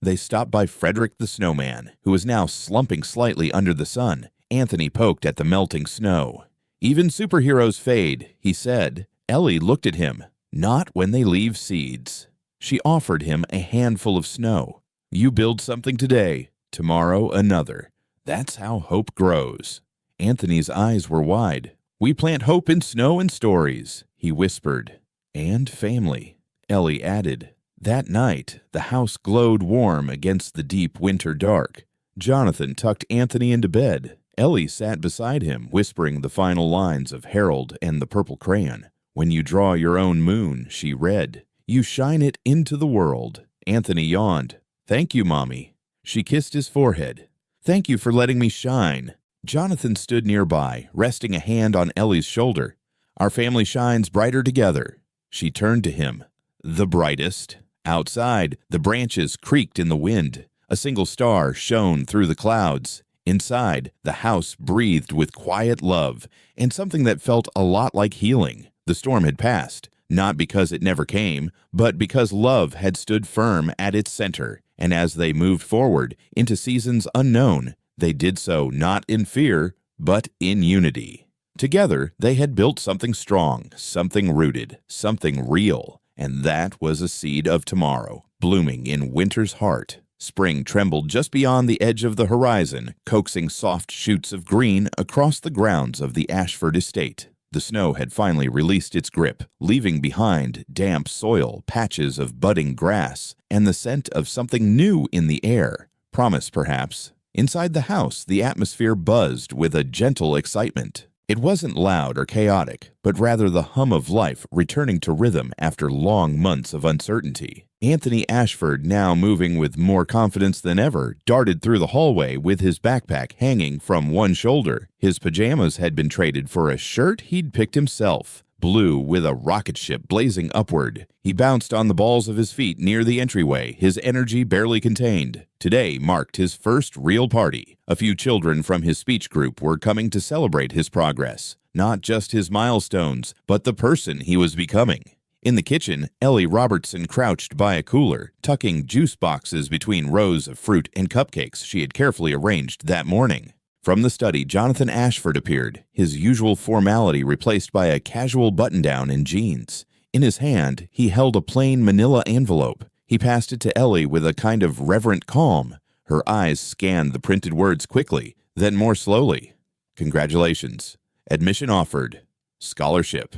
They stopped by Frederick the Snowman, who was now slumping slightly under the sun. Anthony poked at the melting snow. "Even superheroes fade," he said. Ellie looked at him. "Not when they leave seeds." She offered him a handful of snow. "You build something today, tomorrow another. That's how hope grows." Anthony's eyes were wide. "We plant hope in snow and stories," he whispered. "And family," Ellie added. That night, the house glowed warm against the deep winter dark. Jonathan tucked Anthony into bed. Ellie sat beside him, whispering the final lines of Harold and the Purple Crayon. "When you draw your own moon," she read, "you shine it into the world." Anthony yawned. "Thank you, Mommy." She kissed his forehead. "Thank you for letting me shine." Jonathan stood nearby, resting a hand on Ellie's shoulder. "Our family shines brighter together." She turned to him. "The brightest." Outside, the branches creaked in the wind. A single star shone through the clouds. Inside, the house breathed with quiet love and something that felt a lot like healing. The storm had passed, not because it never came, but because love had stood firm at its center. And as they moved forward into seasons unknown, they did so not in fear, but in unity. Together, they had built something strong, something rooted, something real, and that was a seed of tomorrow, blooming in winter's heart. Spring trembled just beyond the edge of the horizon, coaxing soft shoots of green across the grounds of the Ashford estate. The snow had finally released its grip, leaving behind damp soil, patches of budding grass, and the scent of something new in the air. Promise, perhaps. Inside the house, the atmosphere buzzed with a gentle excitement. It wasn't loud or chaotic, but rather the hum of life returning to rhythm after long months of uncertainty. Anthony Ashford, now moving with more confidence than ever, darted through the hallway with his backpack hanging from one shoulder. His pajamas had been traded for a shirt he'd picked himself, blue with a rocket ship blazing upward. He bounced on the balls of his feet near the entryway, his energy barely contained. Today marked his first real party. A few children from his speech group were coming to celebrate his progress, not just his milestones, but the person he was becoming. In the kitchen, Ellie Robertson crouched by a cooler, tucking juice boxes between rows of fruit and cupcakes she had carefully arranged that morning. From the study, Jonathan Ashford appeared, his usual formality replaced by a casual button-down and jeans. In his hand, he held a plain manila envelope. He passed it to Ellie with a kind of reverent calm. Her eyes scanned the printed words quickly, then more slowly. "Congratulations. Admission offered. Scholarship."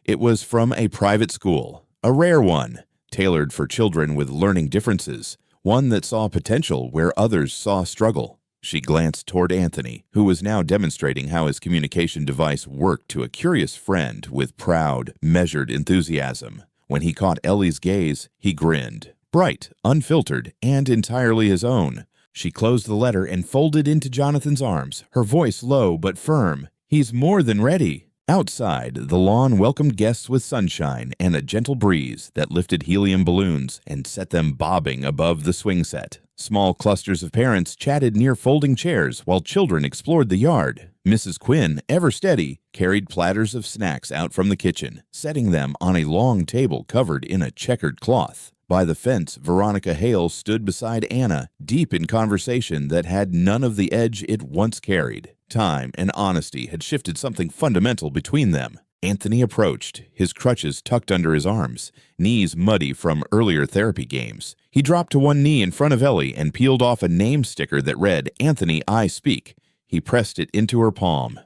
It was from a private school, a rare one, tailored for children with learning differences, one that saw potential where others saw struggle. She glanced toward Anthony, who was now demonstrating how his communication device worked to a curious friend with proud, measured enthusiasm. When he caught Ellie's gaze, he grinned, bright, unfiltered, and entirely his own. She closed the letter and folded into Jonathan's arms, her voice low but firm. "He's more than ready." Outside, the lawn welcomed guests with sunshine and a gentle breeze that lifted helium balloons and set them bobbing above the swing set. Small clusters of parents chatted near folding chairs while children explored the yard. Mrs. Quinn, ever steady, carried platters of snacks out from the kitchen, setting them on a long table covered in a checkered cloth. By the fence, Veronica Hale stood beside Anna, deep in conversation that had none of the edge it once carried. Time and honesty had shifted something fundamental between them. Anthony approached, his crutches tucked under his arms, knees muddy from earlier therapy games. He dropped to one knee in front of Ellie and peeled off a name sticker that read, "Anthony, I speak." He pressed it into her palm.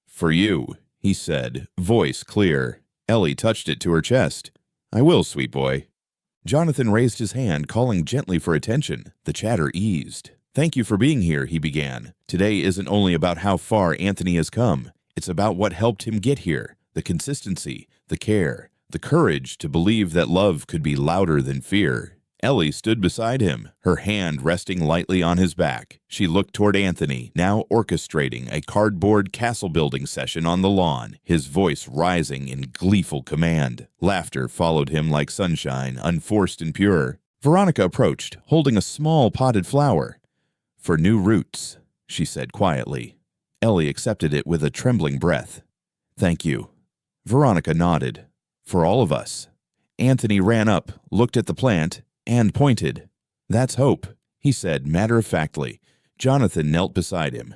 "For you," he said, voice clear. Ellie touched it to her chest. "I will, sweet boy." Jonathan raised his hand, calling gently for attention. The chatter eased. "Thank you for being here," he began. "Today isn't only about how far Anthony has come. It's about what helped him get here. The consistency, the care, the courage to believe that love could be louder than fear." Ellie stood beside him, her hand resting lightly on his back. She looked toward Anthony, now orchestrating a cardboard castle-building session on the lawn, his voice rising in gleeful command. Laughter followed him like sunshine, unforced and pure. Veronica approached, holding a small potted flower. "For new roots," she said quietly. Ellie accepted it with a trembling breath. "Thank you." Veronica nodded. "For all of us." Anthony ran up, looked at the plant, and pointed. "That's hope," he said matter-of-factly. Jonathan knelt beside him.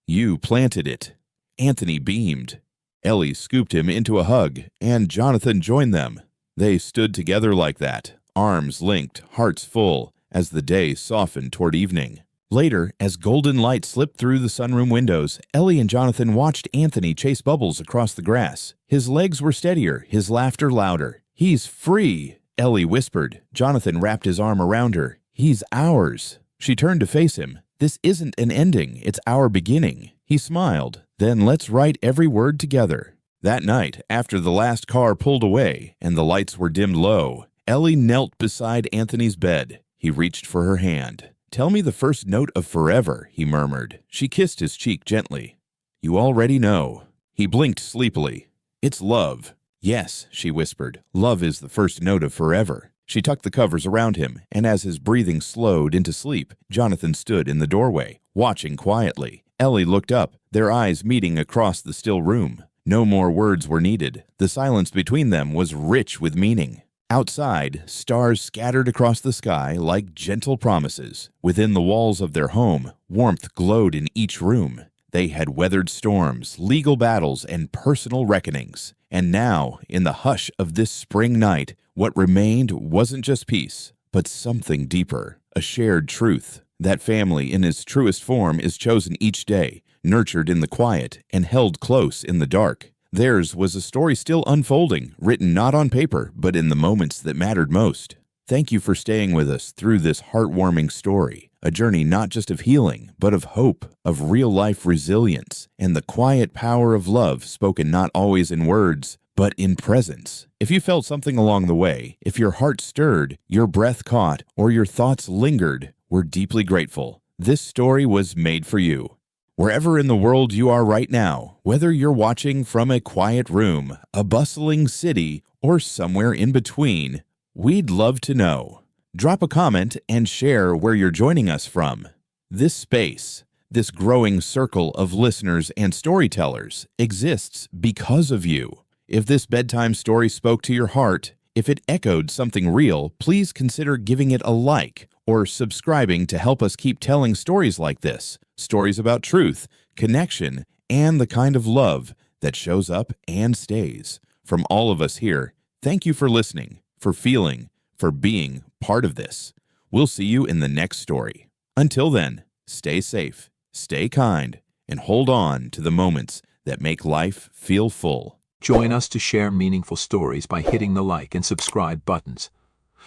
"You planted it." Anthony beamed. Ellie scooped him into a hug, and Jonathan joined them. They stood together like that, arms linked, hearts full, as the day softened toward evening. Later, as golden light slipped through the sunroom windows, Ellie and Jonathan watched Anthony chase bubbles across the grass. His legs were steadier, his laughter louder. "He's free!" Ellie whispered. Jonathan wrapped his arm around her. He's ours. She turned to face him. This isn't an ending, it's our beginning. He smiled. Then let's write every word together. That night, after the last car pulled away and the lights were dimmed low, Ellie knelt beside Anthony's bed. He reached for her hand. Tell me the first note of forever, he murmured. She kissed his cheek gently. You already know. He blinked sleepily. It's love. Yes, she whispered. Love is the first note of forever. She tucked the covers around him, and as his breathing slowed into sleep, Jonathan stood in the doorway, watching quietly. Ellie looked up, their eyes meeting across the still room. No more words were needed. The silence between them was rich with meaning. Outside, stars scattered across the sky like gentle promises. Within the walls of their home, warmth glowed in each room. They had weathered storms, legal battles, and personal reckonings. And now, in the hush of this spring night, what remained wasn't just peace, but something deeper, a shared truth. That family in its truest form is chosen each day, nurtured in the quiet, and held close in the dark. Theirs was a story still unfolding, written not on paper, but in the moments that mattered most. Thank you for staying with us through this heartwarming story, a journey not just of healing, but of hope, of real-life resilience, and the quiet power of love spoken not always in words, but in presence. If you felt something along the way, if your heart stirred, your breath caught, or your thoughts lingered, we're deeply grateful. This story was made for you. Wherever in the world you are right now, whether you're watching from a quiet room, a bustling city, or somewhere in between, we'd love to know. Drop a comment and share where you're joining us from. This space, this growing circle of listeners and storytellers, exists because of you. If this bedtime story spoke to your heart, if it echoed something real, please consider giving it a like or subscribing to help us keep telling stories like this. Stories about truth, connection, and the kind of love that shows up and stays. From all of us here, thank you for listening, for feeling, for being part of this. We'll see you in the next story. Until then, stay safe, stay kind, and hold on to the moments that make life feel full. Join us to share meaningful stories by hitting the like and subscribe buttons.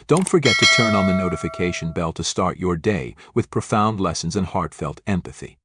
Don't forget to turn on the notification bell to start your day with profound lessons and heartfelt empathy.